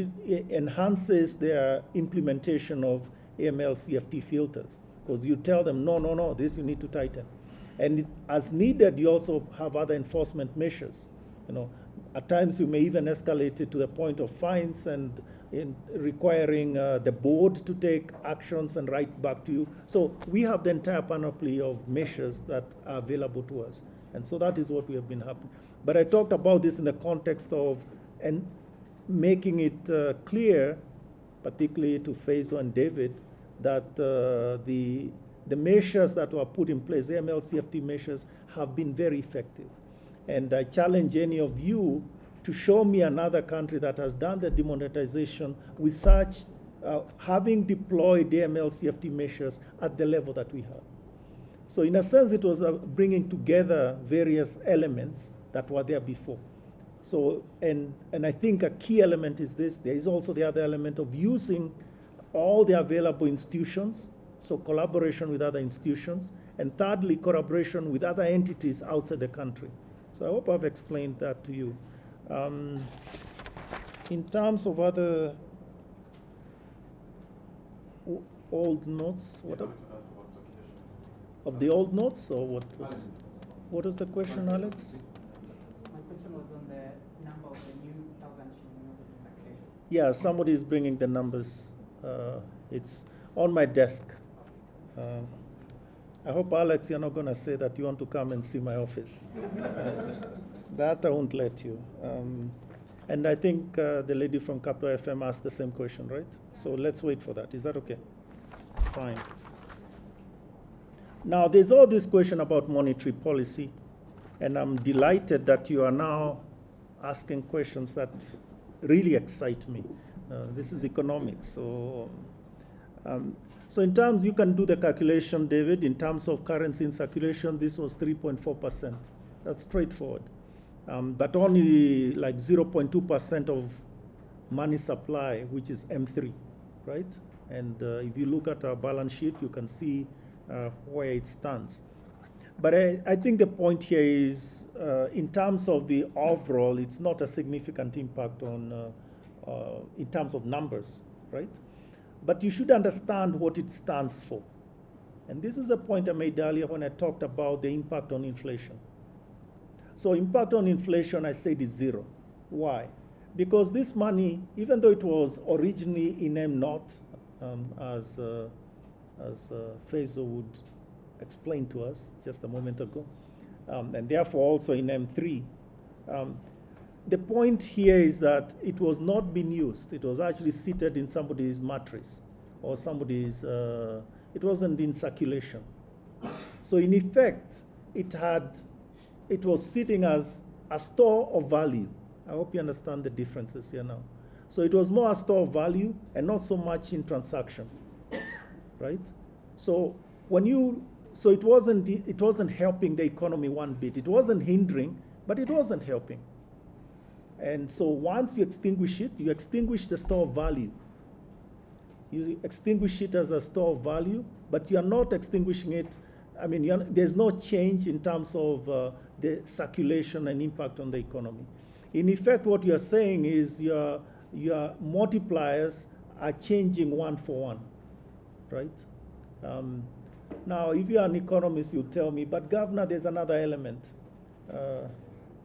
enhances their implementation of AML CFT filters, because you tell them, no, this you need to tighten. And as needed, you also have other enforcement measures. At times you may even escalate it to the point of fines and in requiring the board to take actions and write back to you. So we have the entire panoply of measures that are available to us. And so that is what we have been happening. But I talked about this in the context of and making it clear, particularly to Faisal and David, that the measures that were put in place, the MLCFT measures, have been very effective. And I challenge any of you to show me another country that has done the demonetization with such, having deployed the MLCFT measures at the level that we have. So in a sense, it was bringing together various elements that were there before. So, and I think a key element is this. There is also the other element of using all the available institutions, so collaboration with other institutions, and thirdly, collaboration with other entities outside the country. So I hope I've explained that to you. In terms of other old notes, what of the old notes, or what is the question, Alex? My question was on the number of the new 1,000 shilling notes in circulation. Yeah, somebody is bringing the numbers. It's on my desk. I hope, Alex, you're not going to say that you want to come and see my office. That I won't let you. And I think the lady from Capital FM asked the same question, right? So let's wait for that. Is that okay? Fine. Now, there's all this question about monetary policy, and I'm delighted that you are now asking questions that really excite me. This is economics. So in terms, you can do the calculation, David, in terms of currency in circulation, this was 3.4%. That's straightforward. But only like 0.2% of money supply, which is M3, right? And if you look at our balance sheet, you can see where it stands. But I think the point here is, in terms of the overall, it's not a significant impact on, in terms of numbers, right? But you should understand what it stands for. And this is the point I made earlier when I talked about the impact on inflation. So impact on inflation, I said, is zero. Why? Because this money, even though it was originally in M0, as Faisal would explain to us just a moment ago, and therefore also in M3, the point here is that it was not being used. It was actually seated in somebody's mattress or somebody's, it wasn't in circulation. So in effect, it was sitting as a store of value. I hope you understand the differences here now. So it was more a store of value and not so much in transaction, right? So it wasn't helping the economy one bit. It wasn't hindering, but it wasn't helping. And so once you extinguish it, you extinguish the store of value. You extinguish it as a store of value, but you are not extinguishing it. I mean, there's no change in terms of the circulation and impact on the economy. In effect, what you're saying is your multipliers are changing one for one, right? Now, if you're an economist, you tell me, but Governor, there's another element.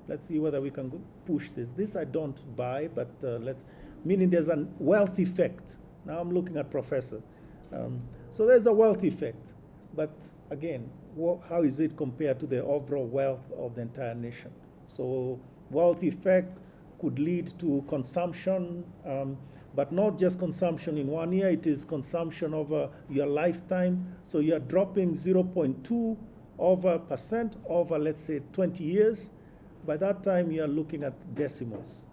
Let's see whether we can push this. This I don't buy, but meaning there's a wealth effect. Now I'm looking at Professor. So there's a wealth effect, but again, how is it compared to the overall wealth of the entire nation? So wealth effect could lead to consumption, but not just consumption in 1 year, it is consumption over your lifetime. So you're dropping 0.2% over, let's say, 20 years. By that time, you're looking at decimals.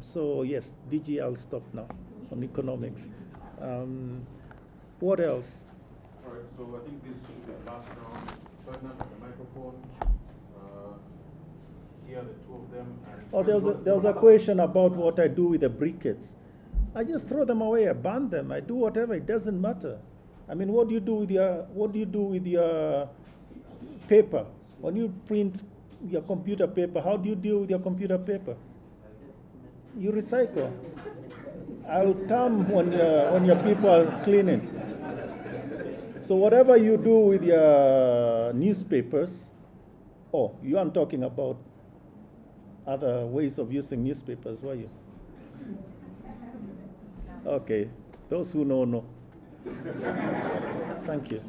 So yes, DG, I'll stop now on economics. What else? All right, so I think this should be the last round. Ferdinand, the microphone. Here, the two of them. And there was a question about what I do with the briquettes. I just throw them away. I burn them. I do whatever. It doesn't matter. I mean, what do you do with your paper? When you print your computer paper, how do you deal with your computer paper? You recycle. I'll come when your people are cleaning. So whatever you do with your newspapers, you aren't talking about other ways of using newspapers, were you? Okay, those who know. Thank you.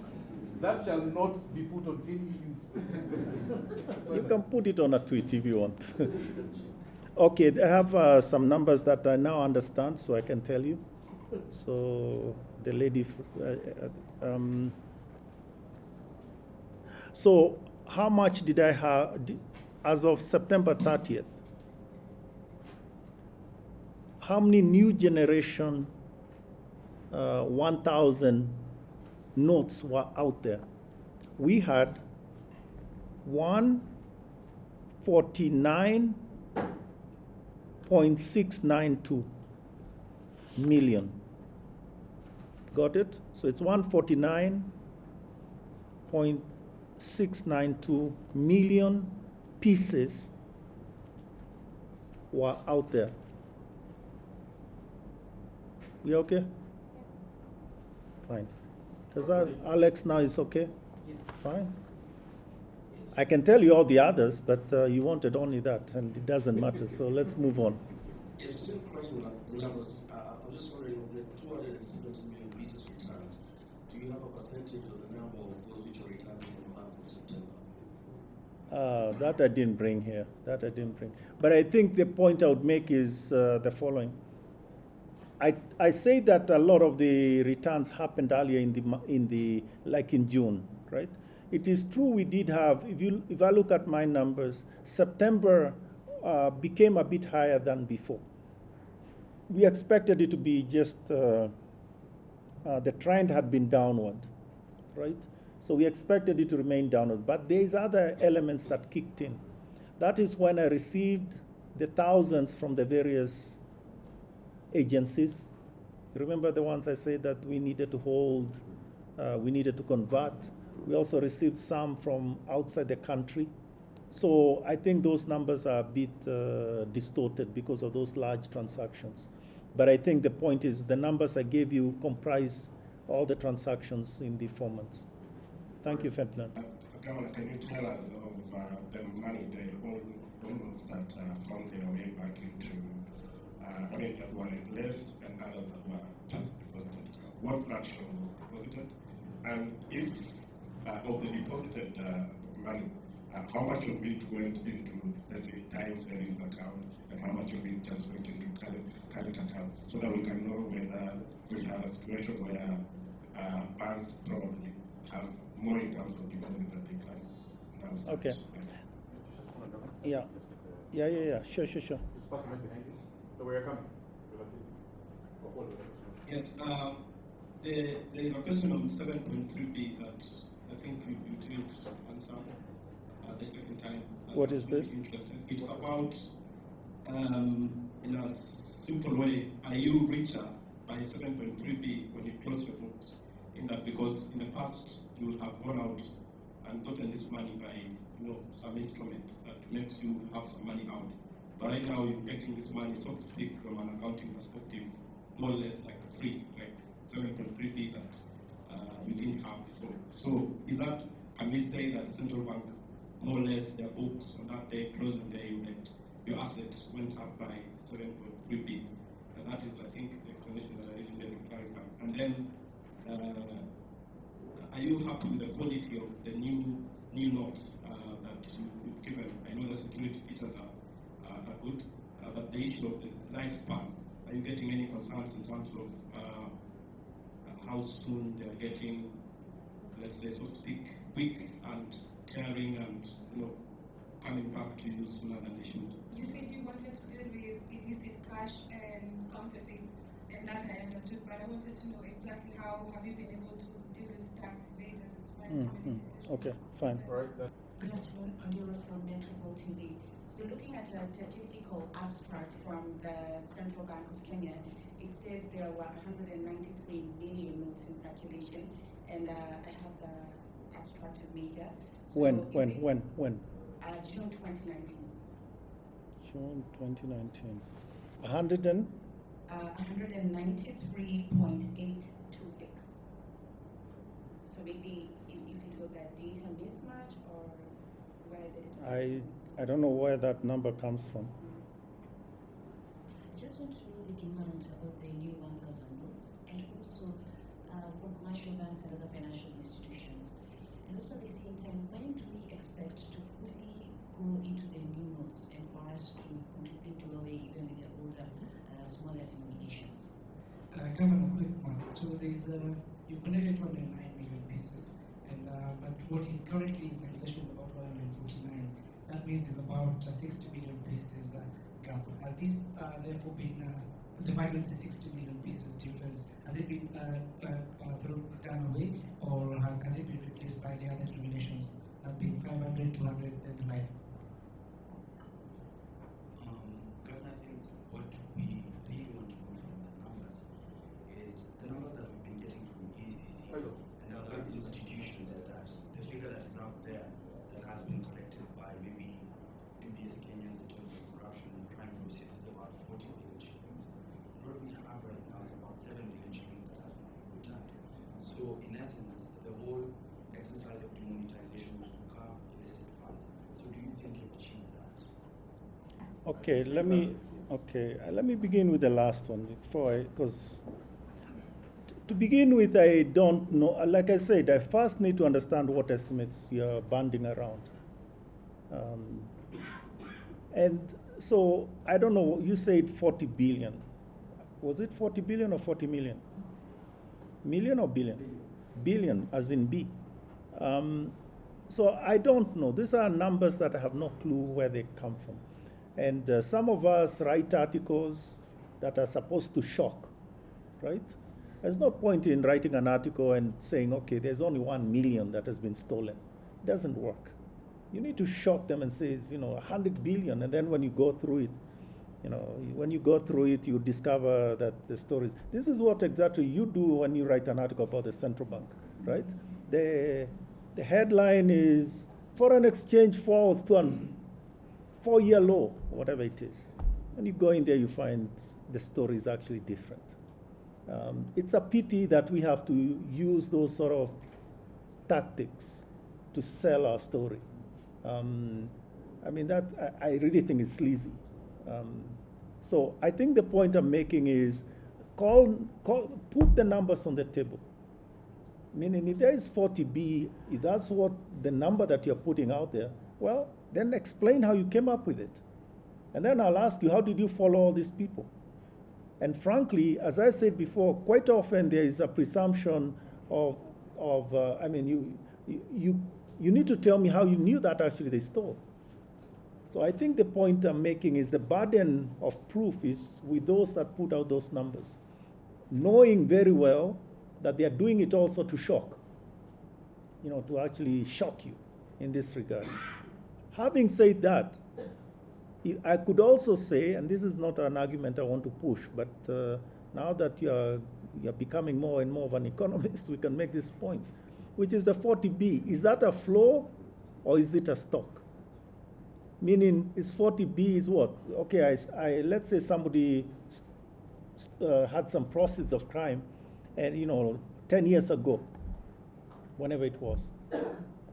That shall not be put on any newspaper. You can put it on a tweet if you want. Okay, I have some numbers that I now understand, so I can tell you. So the lady, so how much did I have as of September 30th? How many new generation 1,000 notes were out there? We had 1, 149.692 million. Got it? So it's 149.692 million pieces were out there. We okay? Fine. Does that, Alex now is okay? Yes. Fine. I can tell you all the others, but you wanted only that, and it doesn't matter. So let's move on. Yes, the same question on the numbers. I'm just wondering, of the 270 million pieces returned, do you have a percentage of the number of those which are returned in the month of September? That I didn't bring here. That I didn't bring. But I think the point I would make is the following. I say that a lot of the returns happened earlier in June, right? It is true we did have, if I look at my numbers, September became a bit higher than before. We expected it to be just, the trend had been downward, right? So we expected it to remain downward, but there's other elements that kicked in. That is when I received the thousands from the various agencies. Remember the ones I said that we needed to hold, we needed to convert. We also received some from outside the country. So I think those numbers are a bit distorted because of those large transactions. But I think the point is the numbers I gave you comprise all the transactions in the 4 months. Thank you, Ferdinand. Governor, can you tell us of the money, the loans that found their way back into, that were replaced and others that were just deposited? What fraction was deposited? And if of the deposited money, how much of it went into, let's say, time savings account, and how much of it just went into current account, so that we can know whether we have a situation where banks probably have more in terms of deposit that they can now start. Okay. Yeah. Sure. This person right behind you. So where are you coming? Yes, there is a question on 7.3b that I think you didn't answer the second time. What is this? Interested. It's about, in a simple way, are you richer by 7.3b when you close your books? In that, because in the past you will have gone out and gotten this money by some instrument that makes you have some money out. But right now you're getting this money, so to speak, from an accounting perspective, more or less like free, like 7.3b that you didn't have before. So is that, can we say that the central bank, more or less, their books on that day, closing day, your assets went up by 7.3b? And that is, I think, the explanation that I really need to clarify. And then, are you happy with the quality of the new notes that you've given? I know the security features are good, but the issue of the lifespan, are you getting any concerns in terms of how soon they're getting, let's say, so to speak, weak and tearing and coming back to you sooner than they should? You said you wanted to deal with illicit cash and counterfeit, and that I understood, but I wanted to know exactly how have you been able to deal with tax evaders as well? Okay, fine. All right. Good afternoon, Njoroge from Metropole TV. So looking at a statistical abstract from the Central Bank of Kenya, it says there were 193 million notes in circulation, and I have the abstract with me here. So When? June 2019. June 2019. 193.826. So maybe if it was a data mismatch or where there is. I don't know where that number comes from. I just want to know the demand about the new 1,000 notes, and also from commercial banks and other financial institutions. And also at the same time, when do we expect to fully go into the new notes and for us to completely do away even with the older, smaller denominations? Governor, quick one. So there's you've collected 209 million pieces, and but what is currently in circulation is about 149. That means there's about 60 million pieces gap. Has this therefore been the value of the 60 million pieces difference? Has it been sort of done away, or has it been replaced by the other denominations, being 500, 200, and the like? So in essence, the whole exercise of demonetization was to curb illicit funds. So do you think you've achieved that? Okay, let me begin with the last one because to begin with, I don't know. Like I said, I first need to understand what estimates you're banding around. And so I don't know, you said 40 billion. Was it 40 billion or 40 million? Million or billion? Billion, as in B. So I don't know. These are numbers that I have no clue where they come from. And some of us write articles that are supposed to shock, right? There's no point in writing an article and saying, okay, there's only 1 million that has been stolen. It doesn't work. You need to shock them and say, it's, 100 billion. And then when you go through it, you discover that the stories. This is what exactly you do when you write an article about the central bank, right? The headline is foreign exchange falls to a 4-year low, whatever it is. When you go in there, you find the story is actually different. It's a pity that we have to use those sort of tactics to sell our story. I really think it's sleazy. So I think the point I'm making is put the numbers on the table. Meaning if there is 40B, if that's what the number that you're putting out there, well, then explain how you came up with it. And then I'll ask you, how did you follow all these people? And frankly, as I said before, quite often there is a presumption you need to tell me how you knew that actually they stole. So I think the point I'm making is the burden of proof is with those that put out those numbers, knowing very well that they are doing it also to shock, to actually shock you in this regard. Having said that, I could also say, and this is not an argument I want to push, but now that you're becoming more and more of an economist, we can make this point, which is the 40B. Is that a floor or is it a stock? Meaning, is 40B is what? Okay, let's say somebody had some proceeds of crime, and 10 years ago, whenever it was,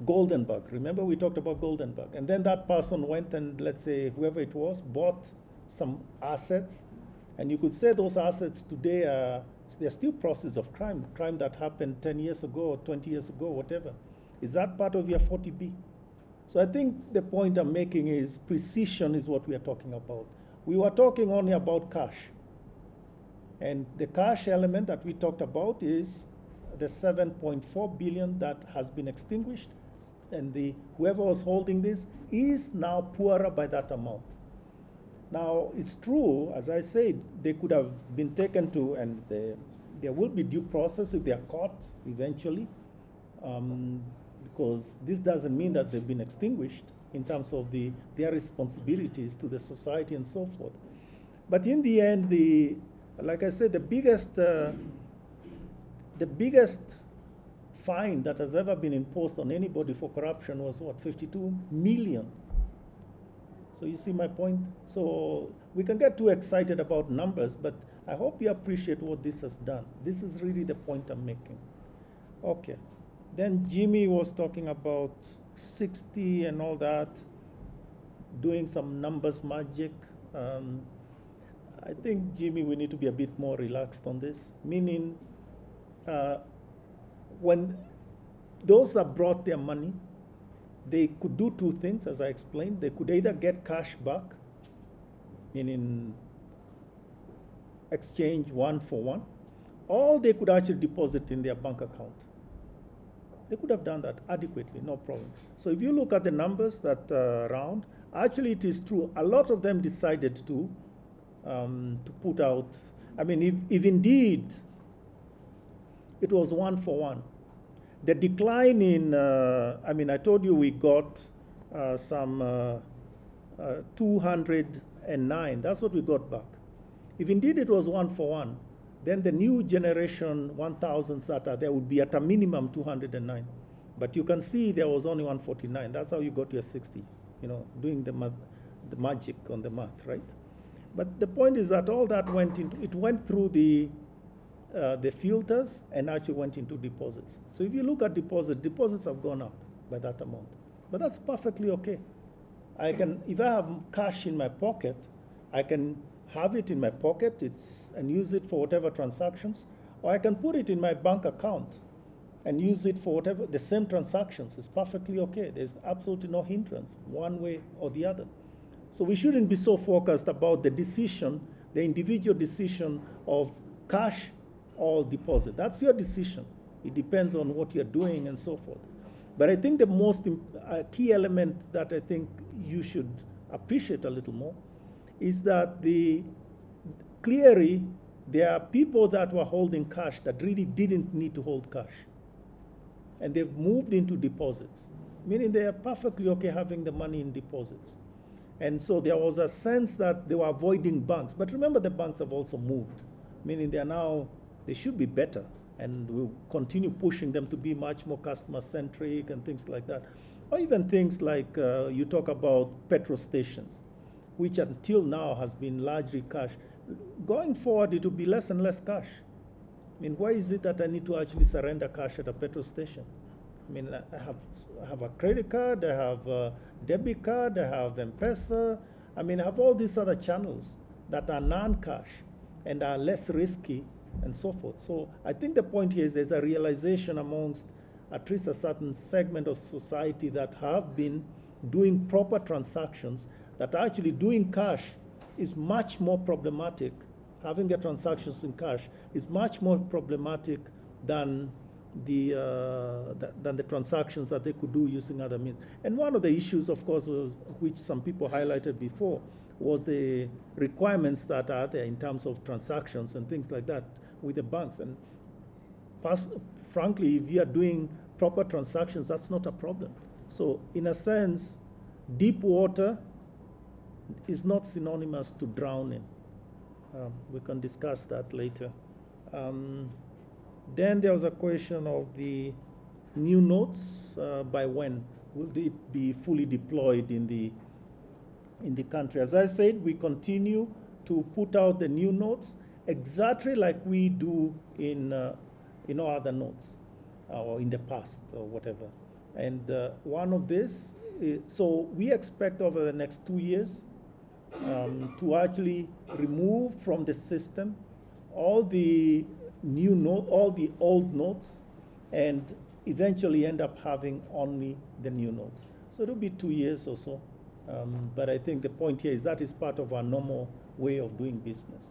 Goldenberg. Remember we talked about Goldenberg, and then that person went and, let's say whoever it was, bought some assets, and you could say those assets today they're still proceeds of crime that happened 10 years ago or 20 years ago, whatever. Is that part of your 40B? So I think the point I'm making is precision is what we are talking about. We were talking only about cash. And the cash element that we talked about is the 7.4 billion that has been extinguished. And whoever was holding this is now poorer by that amount. Now, it's true, as I said, they could have been taken to, and there will be due process if they are caught eventually. Because this doesn't mean that they've been extinguished in terms of their responsibilities to the society and so forth. But in the end, like I said, the biggest fine that has ever been imposed on anybody for corruption was what, 52 million. So you see my point? So we can get too excited about numbers, but I hope you appreciate what this has done. This is really the point I'm making. Okay. Then Jimmy was talking about 60 and all that, doing some numbers magic. I think, Jimmy, we need to be a bit more relaxed on this, meaning when those that brought their money, they could do two things, as I explained. They could either get cash back, meaning exchange 1 for 1, or they could actually deposit in their bank account. They could have done that adequately, no problem. So if you look at the numbers that are around, actually it is true. A lot of them decided to put out, if indeed it was 1 for 1. The decline in, I told you we got some 209. That's what we got back. If indeed it was 1 for 1, then the new generation 1000s that are there would be at a minimum 209. But you can see there was only 149. That's how you got your 60, doing the magic on the math, right? But the point is that all that went through the the filters and actually went into deposits. So if you look at deposits have gone up by that amount. But that's perfectly okay. If I have cash in my pocket, I can have it in my pocket and use it for whatever transactions, or I can put it in my bank account and use it for whatever, the same transactions. It's perfectly okay. There's absolutely no hindrance, one way or the other. So we shouldn't be so focused about the decision, the individual decision of cash or deposit. That's your decision. It depends on what you're doing and so forth. But I think the most key element that I think you should appreciate a little more is that clearly there are people that were holding cash that really didn't need to hold cash. And they've moved into deposits, meaning they are perfectly okay having the money in deposits. And so there was a sense that they were avoiding banks. But remember, the banks have also moved, meaning they should be better. And we'll continue pushing them to be much more customer-centric and things like that. Or even things like you talk about petrol stations, which until now has been largely cash. Going forward, it will be less and less cash. I mean, why is it that I need to actually surrender cash at a petrol station? I mean, I have a credit card, I have a debit card, I have M-Pesa. I mean, I have all these other channels that are non-cash and are less risky and so forth. So I think the point here is there's a realization amongst at least a certain segment of society that have been doing proper transactions, that actually doing cash is much more problematic. Having the transactions in cash is much more problematic than the transactions that they could do using other means. And one of the issues, of course, which some people highlighted before, was the requirements that are there in terms of transactions and things like that with the banks. And frankly, if you are doing proper transactions, that's not a problem. So in a sense, deep water is not synonymous to drowning. We can discuss that later. Then there was a question of the new notes. By when will they be fully deployed in the country? As I said, we continue to put out the new notes exactly like we do in other notes or in the past or whatever. And one of this, so we expect over the next 2 years to actually remove from the system all the all the old notes, and eventually end up having only the new notes. So it'll be 2 years or so. But I think the point here is that is part of our normal way of doing business.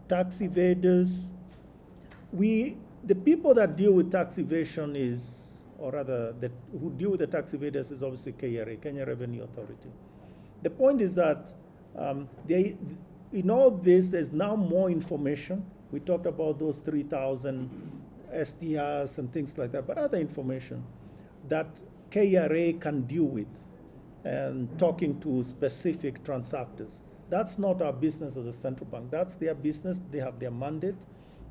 Tax evaders. The people that deal with tax evasion who deal with the tax evaders is obviously KRA, Kenya Revenue Authority. The point is that in all this, there's now more information. We talked about those 3,000 SDRs and things like that, but other information that KRA can deal with and talking to specific transactors. That's not our business as a central bank. That's their business. They have their mandate.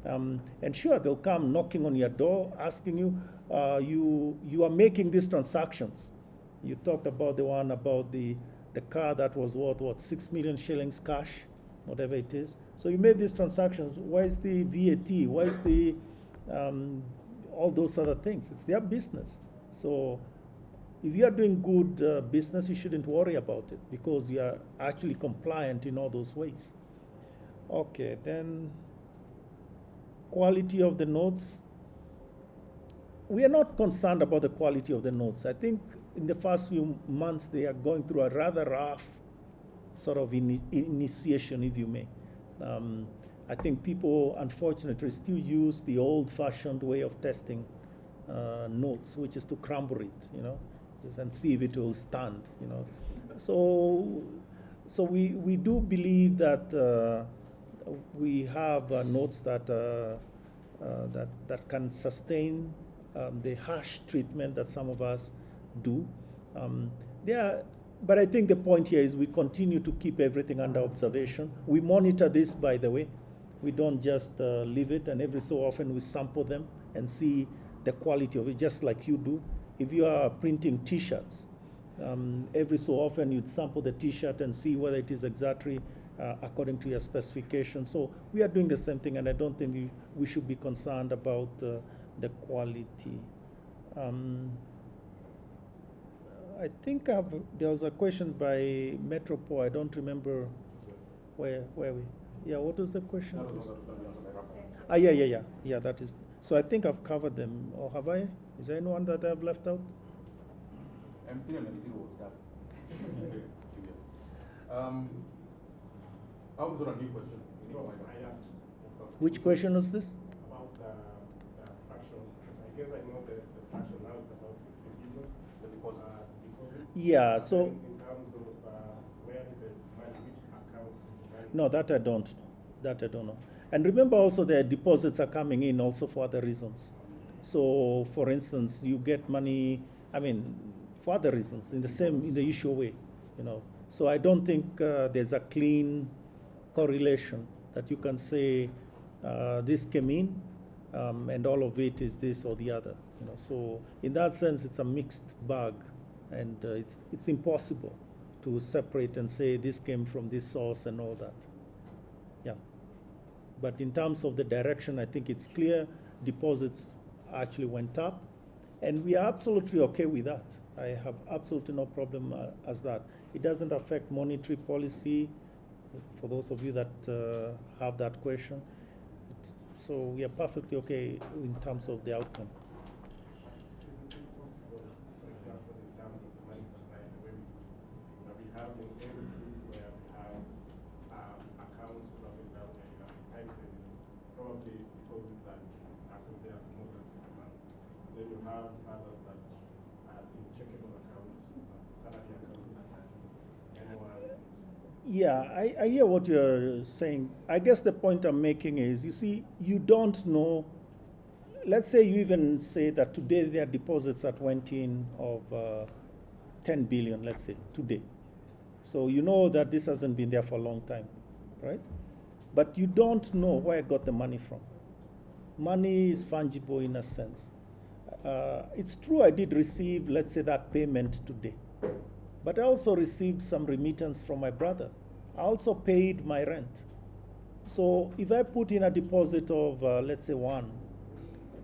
And sure, they'll come knocking on your door, asking you, you are making these transactions. You talked about the one about the car that was worth, 6 million shillings cash, whatever it is. So you made these transactions. Where's the VAT? Where's the, all those other things? It's their business. So if you are doing good business, you shouldn't worry about it because you are actually compliant in all those ways. Okay, then quality of the notes. We are not concerned about the quality of the notes. I think in the first few months, they are going through a rather rough sort of initiation, if you may. I think people, unfortunately, still use the old-fashioned way of testing notes, which is to crumble it, and see if it will stand, So we do believe that we have notes that can sustain the harsh treatment that some of us do. But I think the point here is we continue to keep everything under observation. We monitor this, by the way. We don't just leave it, and every so often we sample them and see the quality of it, just like you do. If you are printing T-shirts, every so often you'd sample the T-shirt and see whether it is exactly according to your specifications. So we are doing the same thing, and I don't think we should be concerned about the quality. I think there was a question by Metropole. I don't remember where we. Yeah, what was the question? Yeah, that is. So I think I've covered them, or have I? Is there anyone that I've left out? M3 and M0 was done. I was on a new question. Which question was this? About the fraction. I guess I know the fraction now is about 60 billion. The deposits. Yeah, so. In terms of where the money, which accounts is the money? No, that I don't know. That I don't know. And remember also the deposits are coming in also for other reasons. So, for instance, you get money, I mean, for other reasons, in the usual way, you know. So I don't think there's a clean correlation that you can say this came in and all of it is this or the other, you know. So in that sense, it's a mixed bag, and it's impossible to separate and say this came from this source and all that. Yeah. But in terms of the direction, I think it's clear deposits actually went up, and we are absolutely okay with that. I have absolutely no problem as that. It doesn't affect monetary policy, for those of you that have that question. So we are perfectly okay in terms of the outcome. Is it possible, for example, in terms of the money supply, the way we have in everything where we have accounts probably that where you have time savings, probably deposits that are put there for more than 6 months. Then you have others that are in checkable accounts, salary accounts that have annual. Yeah, I hear what you're saying. I guess the point I'm making is, you see, you don't know. Let's say you even say that today there are deposits that went in of 10 billion, let's say, today. So you know that this hasn't been there for a long time, right? But you don't know where I got the money from. Money is fungible in a sense. It's true I did receive, let's say, that payment today. But I also received some remittance from my brother. I also paid my rent. So if I put in a deposit of, let's say, 1,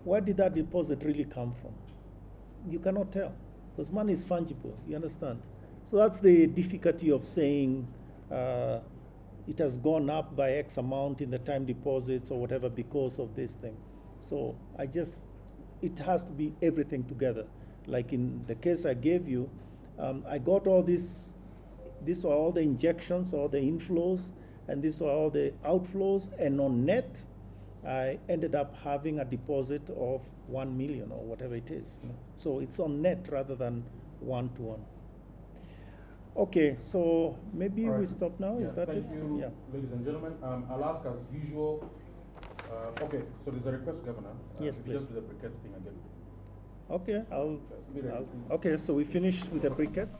where did that deposit really come from? You cannot tell, because money is fungible, you understand? So that's the difficulty of saying it has gone up by X amount in the time deposits or whatever because of this thing. So it has to be everything together. Like in the case I gave you, I got all these are all the injections, all the inflows, and these are all the outflows, and on net, I ended up having a deposit of 1 million or whatever it is. You know? So it's on net rather than one-to-one. Okay, so maybe we stop now. Yeah, is that thank it? you, Yeah. ladies and gentlemen. I'll ask as usual. Okay, so there's a request, Governor. Yes, if you please. just do the briquettes thing again. Okay, Be ready, please. okay, so we finish with the briquettes.